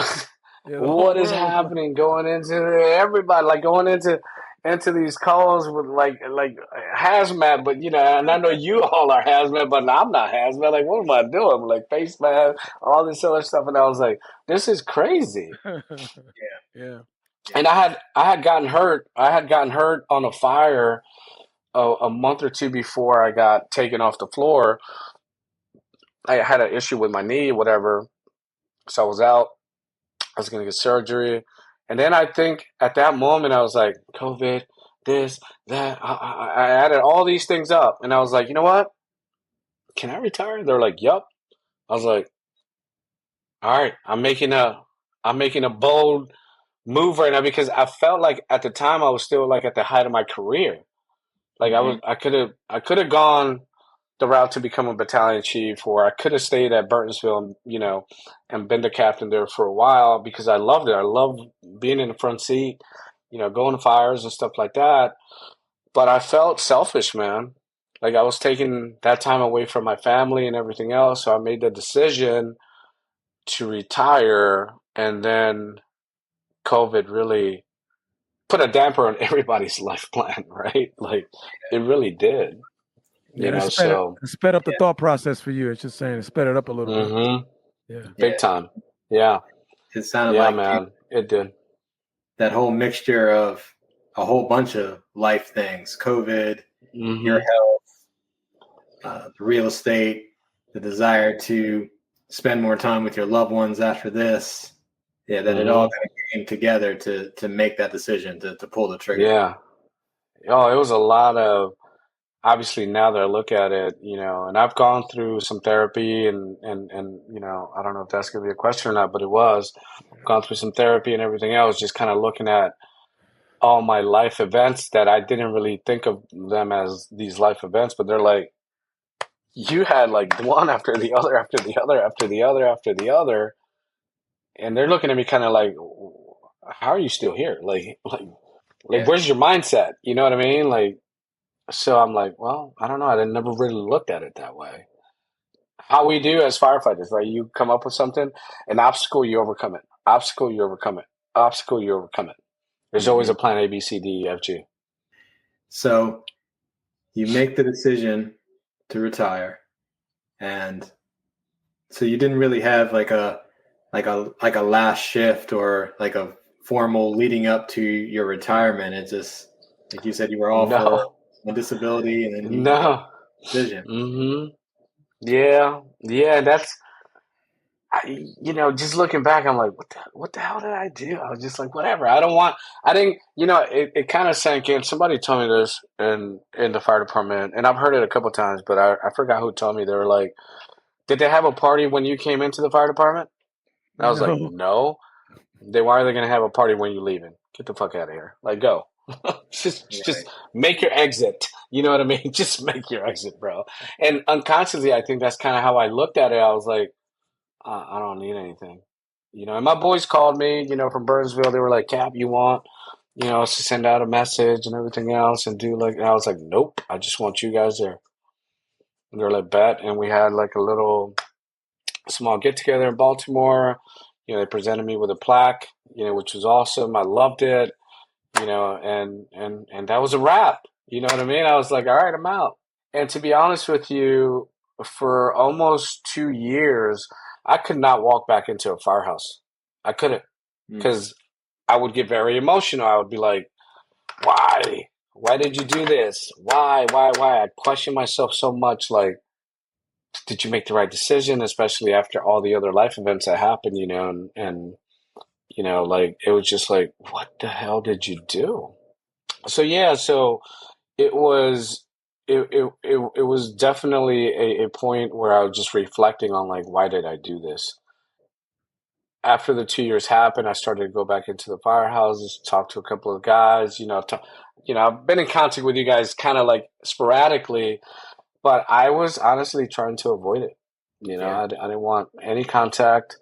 yeah. The whole What is world was going. happening going into everybody, like going into these calls with like hazmat, but and I know you all are hazmat, but I'm not hazmat. Like, what am I doing? Like face mask, all this other stuff, and I was like, this is crazy. Yeah. And I had gotten hurt. I had gotten hurt on a fire a month or two before I got taken off the floor. I had an issue with my knee, whatever. So I was out. I was going to get surgery. And then I think at that moment, I was like, COVID, this, that. I added all these things up. And I was like, you know what? Can I retire? They're like, yup. I was like, all right, I'm making a bold move right now because I felt like at the time I was still like at the height of my career. Like Hmm. I could have gone the route to become a battalion chief, or I could have stayed at Burtonsville, and been the captain there for a while because I loved it. I loved being in the front seat, going to fires and stuff like that. But I felt selfish, man. Like I was taking that time away from my family and everything else. So I made the decision to retire, and then COVID really put a damper on everybody's life plan, right? Like it really did, Yeah, that so. sped up the Yeah. thought process for you. It's just saying it sped it up a little bit. Mm-hmm. Yeah. Yeah. Big time. Yeah. It sounded Yeah, like man. It did. that whole mixture of a whole bunch of life things, COVID, your Mm-hmm. health, the real estate, the desire to spend more time with your loved ones after this. Yeah, that it all Mm-hmm. kind of came together to make that decision to pull the trigger. Yeah. Oh, it was a lot of, obviously now that I look at it, and I've gone through some therapy and I don't know if that's gonna be a question or not, but it was. Gone through some therapy and everything else, just kind of looking at all my life events that I didn't really think of them as these life events, but they're like you had like one after the other after the other after the other after the other, and they're looking at me kind of like, how are you still here? Like, Yeah. where's your mindset? You know what I mean? Like, so I'm like, well, I don't know. I never really looked at it that way. How we do as firefighters, like you come up with something, an obstacle, you overcome it. Obstacle, you overcome it. Obstacle, you overcome it. There's always Hmm. a plan A, B, C, D, E, F, G. So you make the decision to retire, and so you didn't really have like a last shift or like a formal leading up to your retirement. It just, like you said, you were all for No, a disability, and then you made no. a decision. Mm-hmm. Yeah, yeah. Just looking back, I'm like, what the hell did I do? I was just like, whatever. I didn't, it kind of sank in. Somebody told me this in the fire department, and I've heard it a couple times, but I forgot who told me. They were like, did they have a party when you came into the fire department? And I was like, No. no. Then why are they going to have a party when you leaving? Get the fuck out of here. Like, go. Just Right. make your exit. You know what I mean? Just make your exit, bro. And unconsciously, I think that's kind of how I looked at it. I was like, I don't need anything. And my boys called me, from Burnsville. They were like, Cap, you want, us to send out a message and everything else and do like, and I was like, nope, I just want you guys there. And they're like, bet. And we had like a little small get together in Baltimore. They presented me with a plaque, which was awesome. I loved it, and that was a wrap. You know what I mean? I was like, all right, I'm out. And to be honest with you, for almost 2 years, I could not walk back into a firehouse. I couldn't Mm. because I would get very emotional. I would be like, why? Why did you do this? Why? Why? I'd question myself so much. Like, did you make the right decision? Especially after all the other life events that happened, and like it was just like, what the hell did you do? So yeah, so it was it was definitely a point where I was just reflecting on like, why did I do this? After the 2 years happened, I started to go back into the firehouses, talk to a couple of guys. I've been in contact with you guys kind of like sporadically, but I was honestly trying to avoid it. Yeah. I didn't want any contact.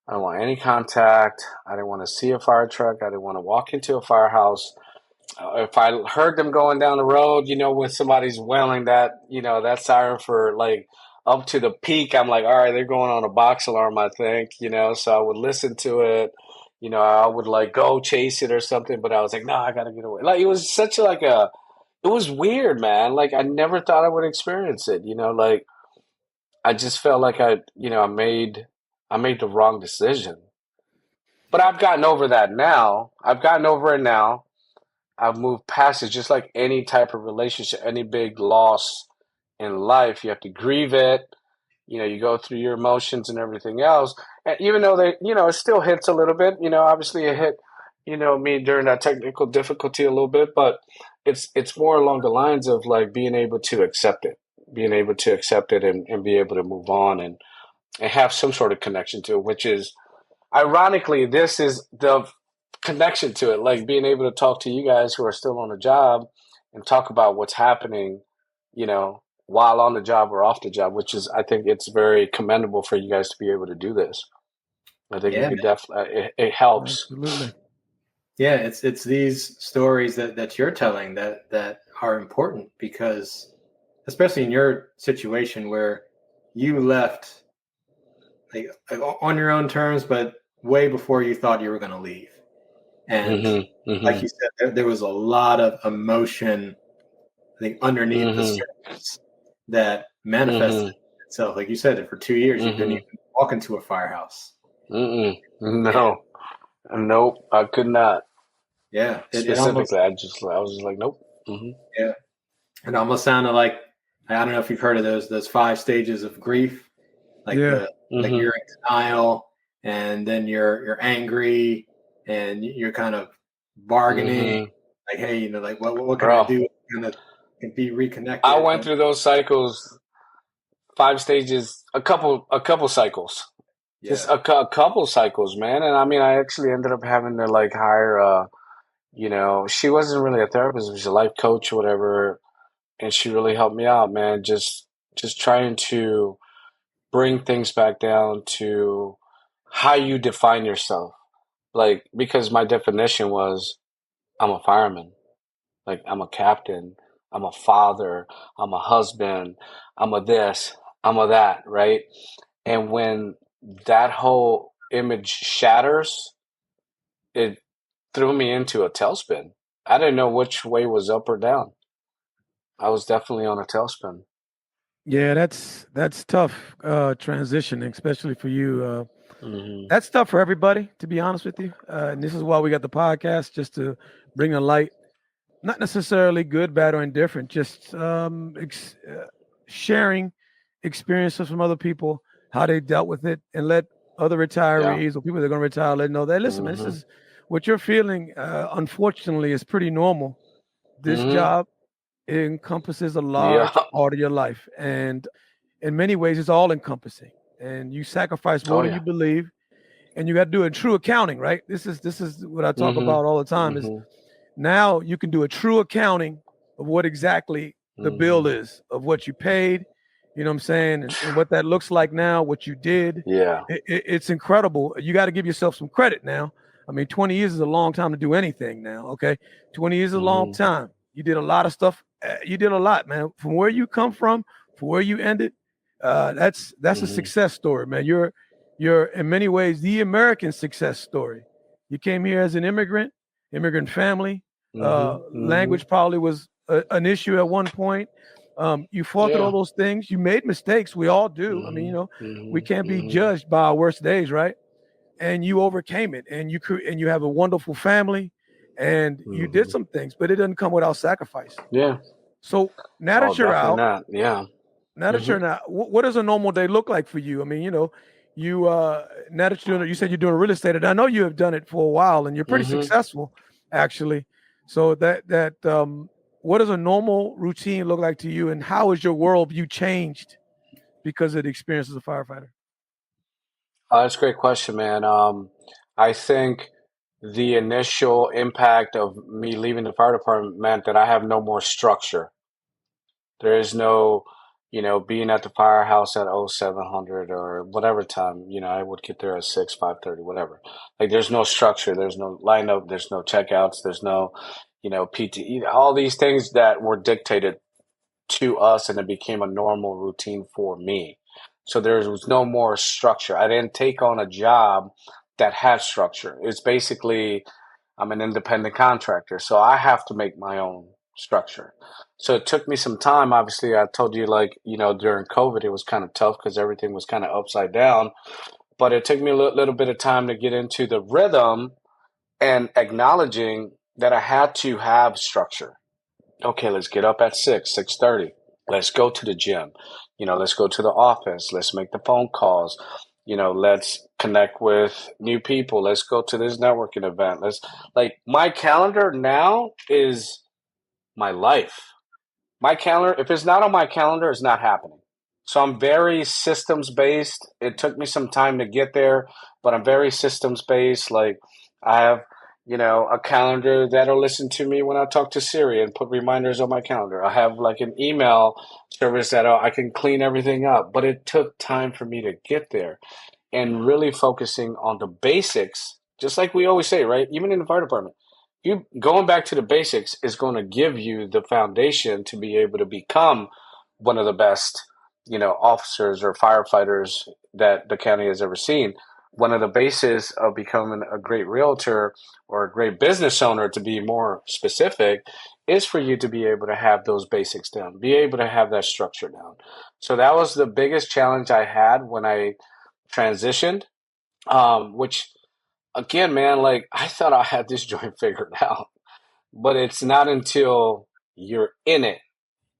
I don't want any contact. I didn't want to see a fire truck. I didn't want to walk into a firehouse. If I heard them going down the road, when somebody's wailing that siren for like up to the peak, I'm like, all right, they're going on a box alarm, I think, so I would listen to it. I would like go chase it or something, but I was like, no, I got to get away. Like, it was such it was weird, man. Like, I never thought I would experience it, like, I just felt like I made the wrong decision. But I've gotten over that now. I've gotten over it now. I've moved past it. Just like any type of relationship, any big loss in life, you have to grieve it. You go through your emotions and everything else. And even though it still hits a little bit. Obviously it hit, me during that technical difficulty a little bit, but it's more along the lines of like being able to accept it and be able to move on and have some sort of connection to it, which is ironically, this is connection to it, like being able to talk to you guys who are still on the job and talk about what's happening, while on the job or off the job, which is, I think it's very commendable for you guys to be able to do this. I think it Yeah, could definitely, it helps. Absolutely. yeah. It's these stories that you're telling that are important, because especially in your situation where you left like on your own terms, but way before you thought you were going to leave. And like you said, there was a lot of emotion, I think, underneath the surface that manifested itself. Like you said, for 2 years, you couldn't even walk into a firehouse. No, nope, I could not. Yeah, it almost, Specifically, I was just like, nope. yeah, it almost sounded like, I don't know if you've heard of those 5 stages of grief, like Yeah. like you're in denial, and then you're angry, and you're kind of bargaining, like, hey, like what can I Bro, do to kind of be reconnected? I went through those cycles, 5 stages, a couple cycles, just Yeah. a couple cycles, man. And I mean, I actually ended up having to like hire, she wasn't really a therapist; it was a life coach or whatever, and she really helped me out, man. Just trying to bring things back down to how you define yourself. Like, because my definition was, I'm a fireman. Like, I'm a captain. I'm a father. I'm a husband. I'm a this. I'm a that, right? And when that whole image shatters, it threw me into a tailspin. I didn't know which way was up or down. I was definitely on a tailspin. Yeah, that's tough transitioning, especially for you. Hmm. That's tough for everybody, to be honest with you. And this is why we got the podcast, just to bring a light, not necessarily good, bad, or indifferent, just sharing experiences from other people, how they dealt with it, and let other Yeah. retirees or people that are going to retire let know that, listen, man, this Hmm. is what you're feeling. Unfortunately, is pretty normal. This Hmm. job encompasses a Yeah. large part of your life, and in many ways, it's all encompassing. And you sacrifice more Oh than you yeah. believe, and you got to do a true accounting, right? This is what I talk Hmm. about all the time. Is Hmm. now you can do a true accounting of what exactly the bill Hmm. is, of what you paid, you know what I'm saying, and what that looks like now, what you did. Yeah. It's incredible. You got to give yourself some credit now. I mean, 20 years is a long time to do anything now, okay? 20 years is a long Hmm. time. You did a lot of stuff. You did a lot, man. From where you come from, for where you ended, that's a Hmm. success story, man. You're in many ways the American success story. You came here as an immigrant family. Hmm. Hmm. Language probably was an issue at one point. You fought through all Yeah. those things. You made mistakes. We all do. I mean, Hmm. we Hmm. can't be Hmm. judged by our worst days, right? And you overcame it, and you have a wonderful family, and you did Hmm. some things, but it doesn't come without sacrifice. Yeah. So now Oh, that you're definitely out, not. Yeah. now that Hmm. you're not, what does a normal day look like for you? I mean, you now that you're doing it, you said you're doing real estate, and I know you have done it for a while, and you're pretty Hmm. successful, actually. So what does a normal routine look like to you, and how has your worldview changed because of the experience as a firefighter? That's a great question, man. I think the initial impact of me leaving the fire department meant that I have no more structure. There is no, being at the firehouse at 0700 or whatever time, I would get there at 6, 5:30, whatever. Like, there's no structure, there's no lineup, there's no checkouts, there's no, PTE, all these things that were dictated to us, and it became a normal routine for me. So there was no more structure. I didn't take on a job that had structure. It's basically, I'm an independent contractor, so I have to make my own structure. So it took me some time. Obviously, I told you, like, during COVID, it was kind of tough because everything was kind of upside down. But it took me a little bit of time to get into the rhythm and acknowledging that I had to have structure. Okay, let's get up at 6, 6:30. Let's go to the gym. Let's go to the office. Let's make the phone calls. Let's connect with new people. Let's go to this networking event. Like, my calendar now is my life. My calendar, if it's not on my calendar, it's not happening. So I'm very systems based. It took me some time to get there, but I'm very systems based. Like, I have, a calendar that'll listen to me when I talk to Siri and put reminders on my calendar. I have like an email service that I can clean everything up, but it took time for me to get there and really focusing on the basics, just like we always say, right? Even in the fire department, you going back to the basics is going to give you the foundation to be able to become one of the best, officers or firefighters that the county has ever seen. One of the bases of becoming a great realtor or a great business owner, to be more specific, is for you to be able to have those basics down, be able to have that structure down. So that was the biggest challenge I had when I transitioned, which again, man, like I thought I had this joint figured out, but it's not until you're in it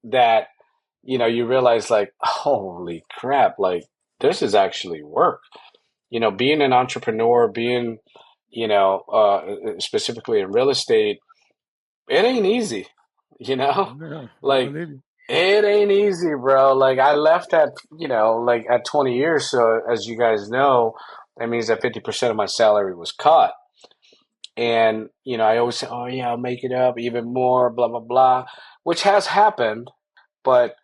that, you realize like, holy crap, like this is actually work. Being an entrepreneur, being, specifically in real estate, it ain't easy, you know? Yeah, I Like, believe you. it ain't easy, bro. Like, I left at, like at 20 years. So, as you guys know, that means that 50% of my salary was cut. And, I always say, oh, yeah, I'll make it up even more, blah, blah, blah, which has happened. But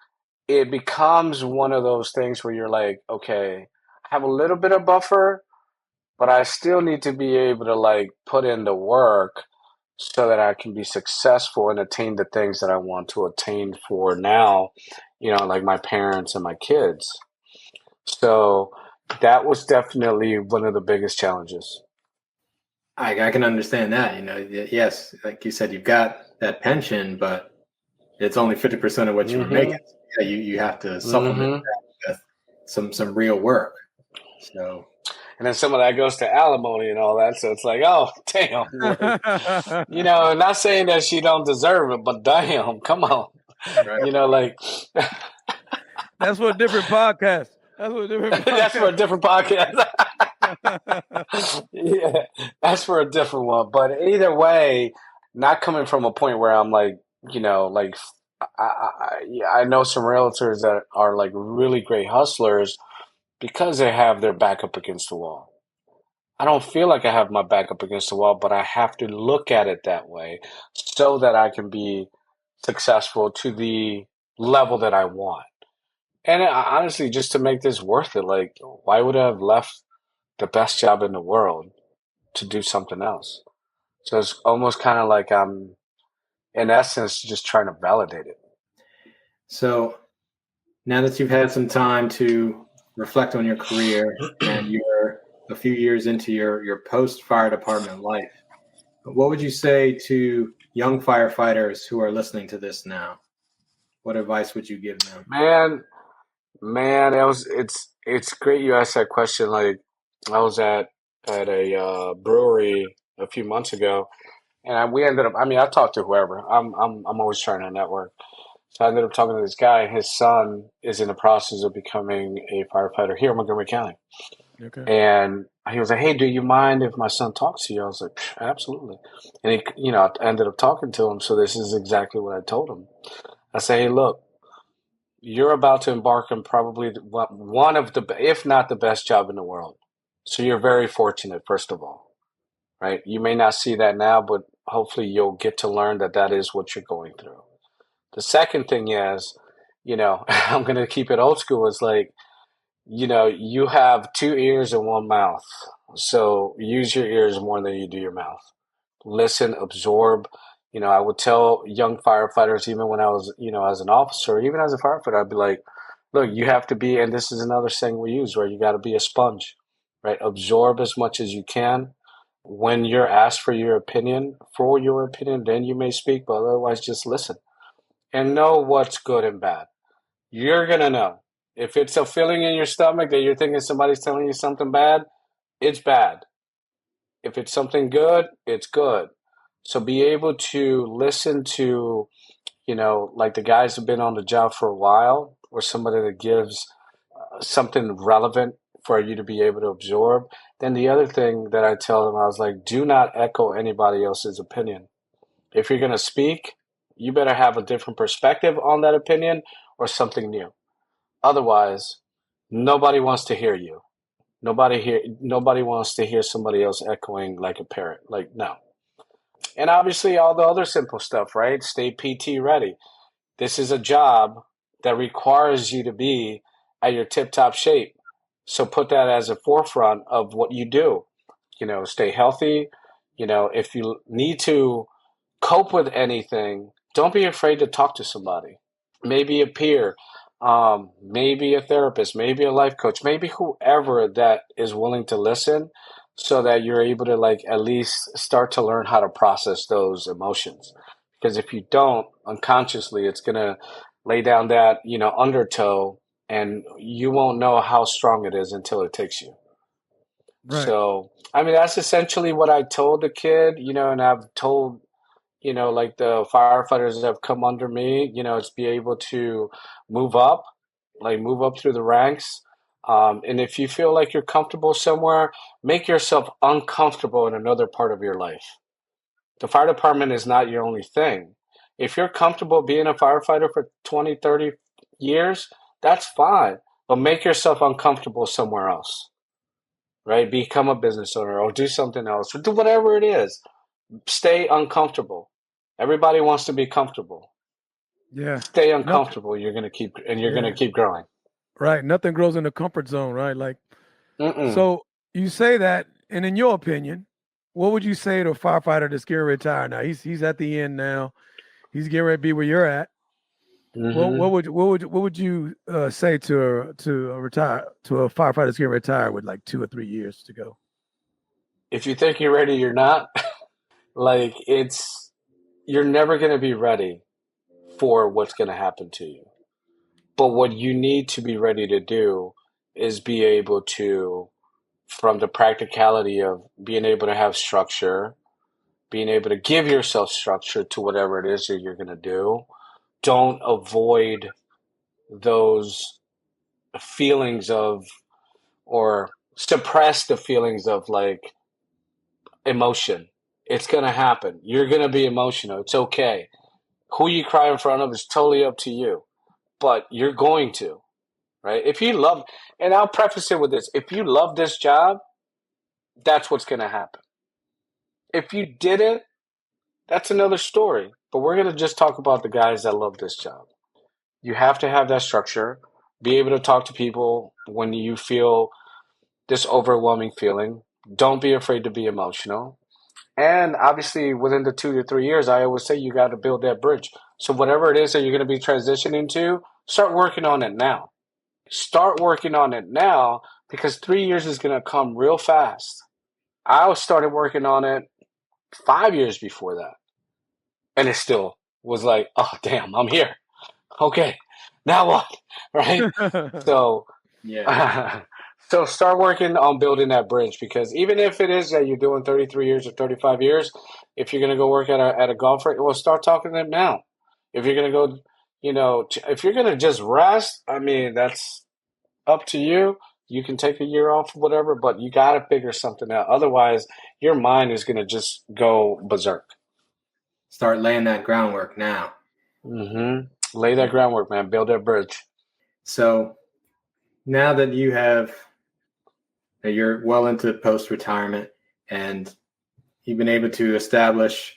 it becomes one of those things where you're like, okay, I have a little bit of buffer, but I still need to be able to like put in the work so that I can be successful and attain the things that I want to attain for now, like my parents and my kids. So that was definitely one of the biggest challenges. I can understand that. Yes, like you said, you've got that pension, but it's only 50% of what you were Mm-hmm. making. Yeah, you have to supplement Mm-hmm. that with some real work. So And then some of that goes to alimony and all that. So it's like, oh, damn. Like, not saying that she don't deserve it, but damn, come on. right. Like That's for a different podcast. That's for a different that's for a podcast. different podcast. Yeah, that's for a different one. But either way, not coming from a point where I'm like, like I know some realtors that are like really great hustlers because they have their back up against the wall. I don't feel like I have my back up against the wall, but I have to look at it that way so that I can be successful to the level that I want. And honestly, just to make this worth it, like, why would I have left the best job in the world to do something else? So it's almost kind of like I'm, in essence, just trying to validate it. So now that you've had some time to reflect on your career and you're a few years into your post fire department life, what would you say to young firefighters who are listening to this now? What advice would you give them? Man, it's great you asked that question. Like, I was at a brewery a few months ago, and we ended up. I mean, I talked to whoever. I'm always trying to network. So I ended up talking to this guy. His son is in the process of becoming a firefighter here in Montgomery County. Okay. And he was like, "Hey, do you mind if my son talks to you?" I was like, "Absolutely." And he, I ended up talking to him. So this is exactly what I told him. I say, "Hey, look, you're about to embark on probably one of the, if not the best job in the world. So you're very fortunate, first of all, right? You may not see that now, but hopefully you'll get to learn that that is what you're going through. The second thing is, I'm going to keep it old school. It's like, you have two ears and one mouth. So use your ears more than you do your mouth. Listen, absorb. I would tell young firefighters, even when I was, as an officer, even as a firefighter, I'd be like, look, you have to be, and this is another saying we use, right? You got to be a sponge, right? Absorb as much as you can. When you're asked for your opinion, then you may speak, but otherwise just listen and know what's good and bad. You're going to know. If it's a feeling in your stomach that you're thinking somebody's telling you something bad, it's bad. If it's something good, it's good. So be able to listen to, like the guys who've been on the job for a while, or somebody that gives something relevant for you to be able to absorb. Then the other thing that I tell them, I was like, do not echo anybody else's opinion. If you're going to speak, you better have a different perspective on that opinion or something new. Otherwise, nobody wants to hear you. Nobody wants to hear somebody else echoing like a parrot. Like, no. And obviously all the other simple stuff, right? Stay PT ready. This is a job that requires you to be at your tip top shape. So put that as a forefront of what you do. Stay healthy. If you need to cope with anything, don't be afraid to talk to somebody. Maybe a peer, maybe a therapist, maybe a life coach, maybe whoever that is willing to listen so that you're able to like at least start to learn how to process those emotions. Because if you don't, unconsciously, it's going to lay down that, undertow and you won't know how strong it is until it takes you. Right. So, I mean, that's essentially what I told the kid, and I've told like the firefighters that have come under me, it's be able to move up, like move up through the ranks. And if you feel like you're comfortable somewhere, make yourself uncomfortable in another part of your life. The fire department is not your only thing. If you're comfortable being a firefighter for 20, 30 years, that's fine. But make yourself uncomfortable somewhere else, right? Become a business owner or do something else or do whatever it is. Stay uncomfortable. Everybody wants to be comfortable. Yeah. Stay Nothing. uncomfortable. You're gonna Yeah. keep growing. Right. Nothing grows in the comfort zone, right? Like, Mm-mm. so you say that, and in your opinion, what would you say to a firefighter that's getting retired now? He's at the end now. He's getting ready to be where you're at. Mm-hmm. What would you say to a firefighter that's getting retired with like 2 or 3 years to go? If you think you're ready, you're not. Like you're never gonna be ready for what's gonna happen to you. But what you need to be ready to do is be able to, from the practicality of being able to have structure, being able to give yourself structure to whatever it is that you're gonna do. Don't avoid those feelings of or suppress the feelings of like emotion. It's gonna happen. You're gonna be emotional. It's okay. Who you cry in front of is totally up to you, but you're going to, right? If you love, and I'll preface it with this: if you love this job, that's what's gonna happen. If you didn't, that's another story. But we're gonna just talk about the guys that love this job. You have to have that structure. Be able to talk to people when you feel this overwhelming feeling. Don't be afraid to be emotional. And obviously, within the 2 to 3 years, I always say you got to build that bridge. So, whatever it is that you're going to be transitioning to, start working on it now. Start working on it now because 3 years is going to come real fast. I started working on it 5 years before that. And it still was like, oh, damn, I'm here. Okay, now what? Right? So, Yeah. so start working on building that bridge because even if it is that you're doing 33 years or 35 years, if you're going to go work at a golf range, well, start talking to them now. If you're going to go, if you're going to just rest, I mean, that's up to you. You can take a year off, whatever, but you got to figure something out. Otherwise, your mind is going to just go berserk. Start laying that groundwork now. Lay that groundwork, man. Build that bridge. So now that you're well into post-retirement and you've been able to establish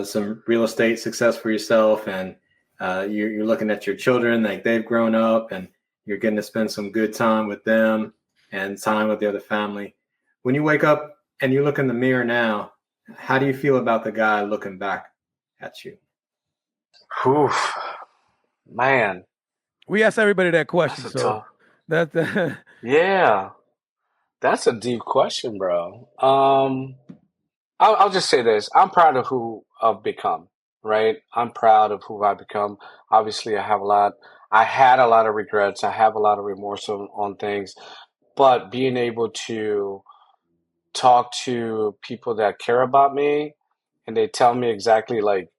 some real estate success for yourself, and you're looking at your children, like they've grown up, and you're getting to spend some good time with them and time with the other family. When you wake up and you look in the mirror now, how do you feel about the guy looking back at you? Whew, man, We ask everybody that question, that's a so tough. that Yeah, that's a deep question, bro. I'll just say this: I'm proud of who I've become. Right? I'm proud of who I've become. Obviously, I have a lot. I had a lot of regrets. I have a lot of remorse on things, but being able to talk to people that care about me and they tell me exactly like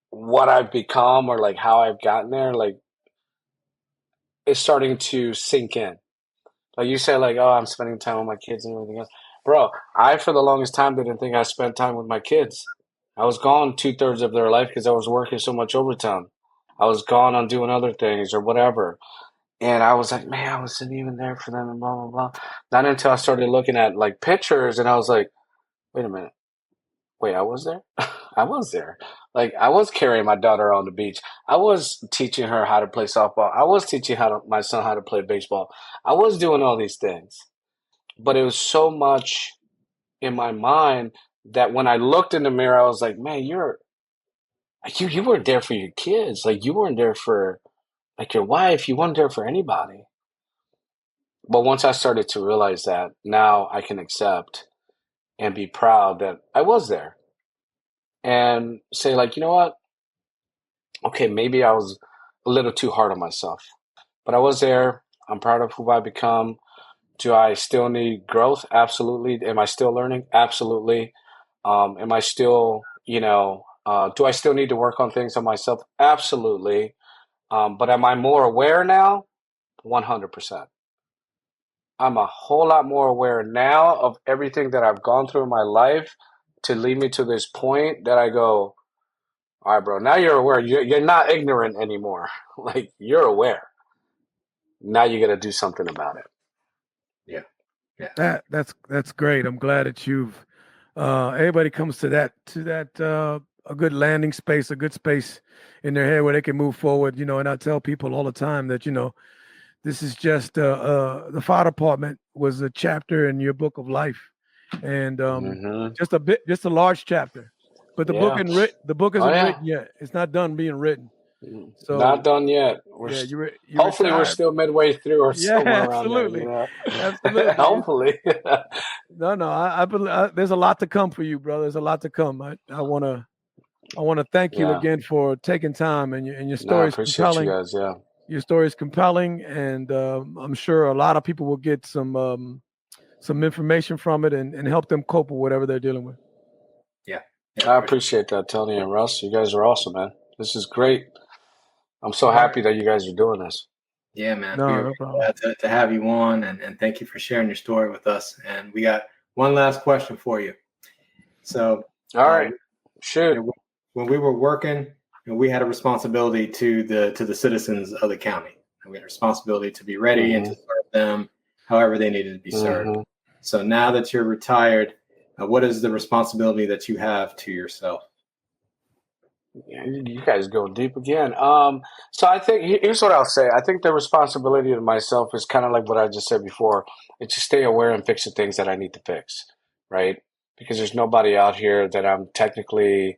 what I've become or like how I've gotten there, like it's starting to sink in. Like you said, like, oh, I'm spending time with my kids and everything else. Bro, I, for the longest time, didn't think I spent time with my kids. I was gone 2/3 of their life because I was working so much overtime. I was gone on doing other things or whatever. And I was like, man, I wasn't even there for them and blah, blah, blah. Not until I started looking at like pictures and I was like, wait a minute. wait, I was there? I was there. Like, I was carrying my daughter on the beach. I was teaching her how to play softball. I was teaching my son how to play baseball. I was doing all these things. But it was so much in my mind that when I looked in the mirror, I was like, man, you weren't there for your kids. Like, you weren't there for like your wife. You weren't there for anybody. But once I started to realize that, now I can accept and be proud that I was there and say, like, you know what? Okay, maybe I was a little too hard on myself, but I was there. I'm proud of who I become. Do I still need growth? Absolutely. Am I still learning? Absolutely. Am I still, do I still need to work on things on myself? Absolutely. But am I more aware now? 100%. I'm a whole lot more aware now of everything that I've gone through in my life to lead me to this point that I go, all right, bro, now you're aware. You're not ignorant anymore. Like, you're aware. Now you got to do something about it. Yeah. That's great. I'm glad that you've everybody comes to that a good landing space, a good space in their head where they can move forward. And I tell people all the time that this is just the fire department was a chapter in your book of life, and just a large chapter. But the book isn't written yet. It's not done being written. So not done yet. you're Hopefully, retired. we're still midway through or somewhere around there. Absolutely. Hopefully. No. I believe there's a lot to come for you, brother. There's a lot to come. I want to thank you again for taking time, and your story is compelling. You guys, yeah. Your story is compelling, and I'm sure a lot of people will get some information from it and help them cope with whatever they're dealing with. Yeah. I appreciate that, Tony and Russ. You guys are awesome, man. This is great. I'm so happy that you guys are doing this. Yeah, man. No problem. Glad to have you on, and thank you for sharing your story with us. And we got one last question for you. So, all right, shoot. When we were working, we had a responsibility to the citizens of the county. And we had a responsibility to be ready and to serve them however they needed to be served. So now that you're retired, what is the responsibility that you have to yourself? You guys go deep again. So I think here's what I'll say. I think the responsibility to myself is kind of like what I just said before. It's to stay aware and fix the things that I need to fix, right? Because there's nobody out here that I'm technically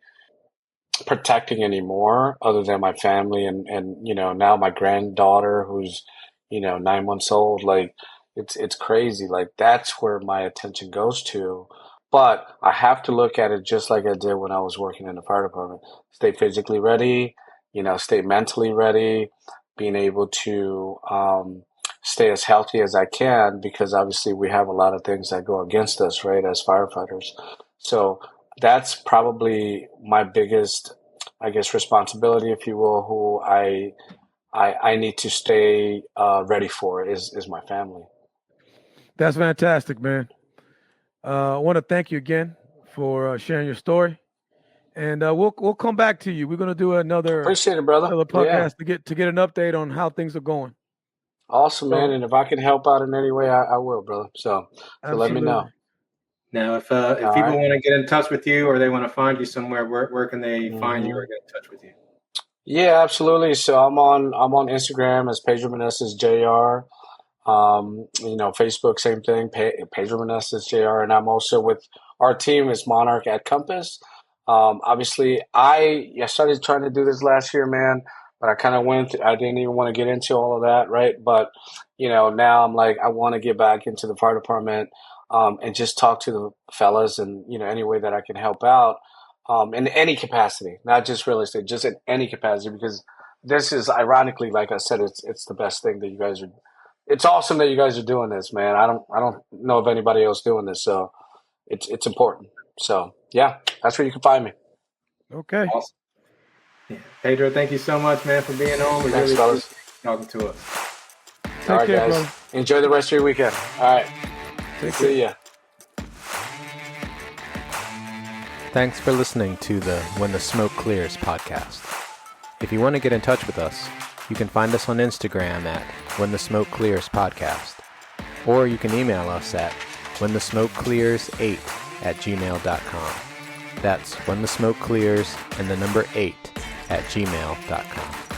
protecting anymore other than my family and now my granddaughter who's 9 months old. Like, it's crazy. Like, that's where my attention goes to. But I have to look at it just like I did when I was working in the fire department. Stay physically ready, stay mentally ready, being able to stay as healthy as I can, because obviously we have a lot of things that go against us, right, as firefighters. So that's probably my biggest, I guess, responsibility, if you will, who I need to stay ready for is my family. That's fantastic, man. I want to thank you again for sharing your story, and we'll come back to you. We're going to do another appreciate it, brother. Another podcast to get an update on how things are going. Awesome, man. And if I can help out in any way, I will, brother. So let me know. Now, if people want to get in touch with you or they want to find you somewhere, where can they find you or get in touch with you? Yeah, absolutely. So I'm on Instagram as Pedro Meneses Jr. Facebook, same thing, Pedro Meneses Jr. And I'm also with our team is Monarch at Compass. Obviously, I started trying to do this last year, man, but I kind of I didn't even want to get into all of that, right? But, now I'm like, I want to get back into the fire department and just talk to the fellas and, any way that I can help out in any capacity, not just real estate, just in any capacity, because this is ironically, like I said, it's the best thing that you guys are. It's awesome that you guys are doing this, man. I don't know of anybody else doing this, so it's important. So yeah, that's where you can find me. Okay. Awesome. Yeah. Pedro, thank you so much, man, for being on. We Thanks, really fellas. Talking to us. All right, guys. Brother. Enjoy the rest of your weekend. All right. See ya. Thanks for listening to the When the Smoke Clears podcast. If you want to get in touch with us, you can find us on Instagram at When the Smoke Clears podcast, or you can email us at whenthesmokeclears8@gmail.com. That's when the smoke clears and the number 8 at gmail.com.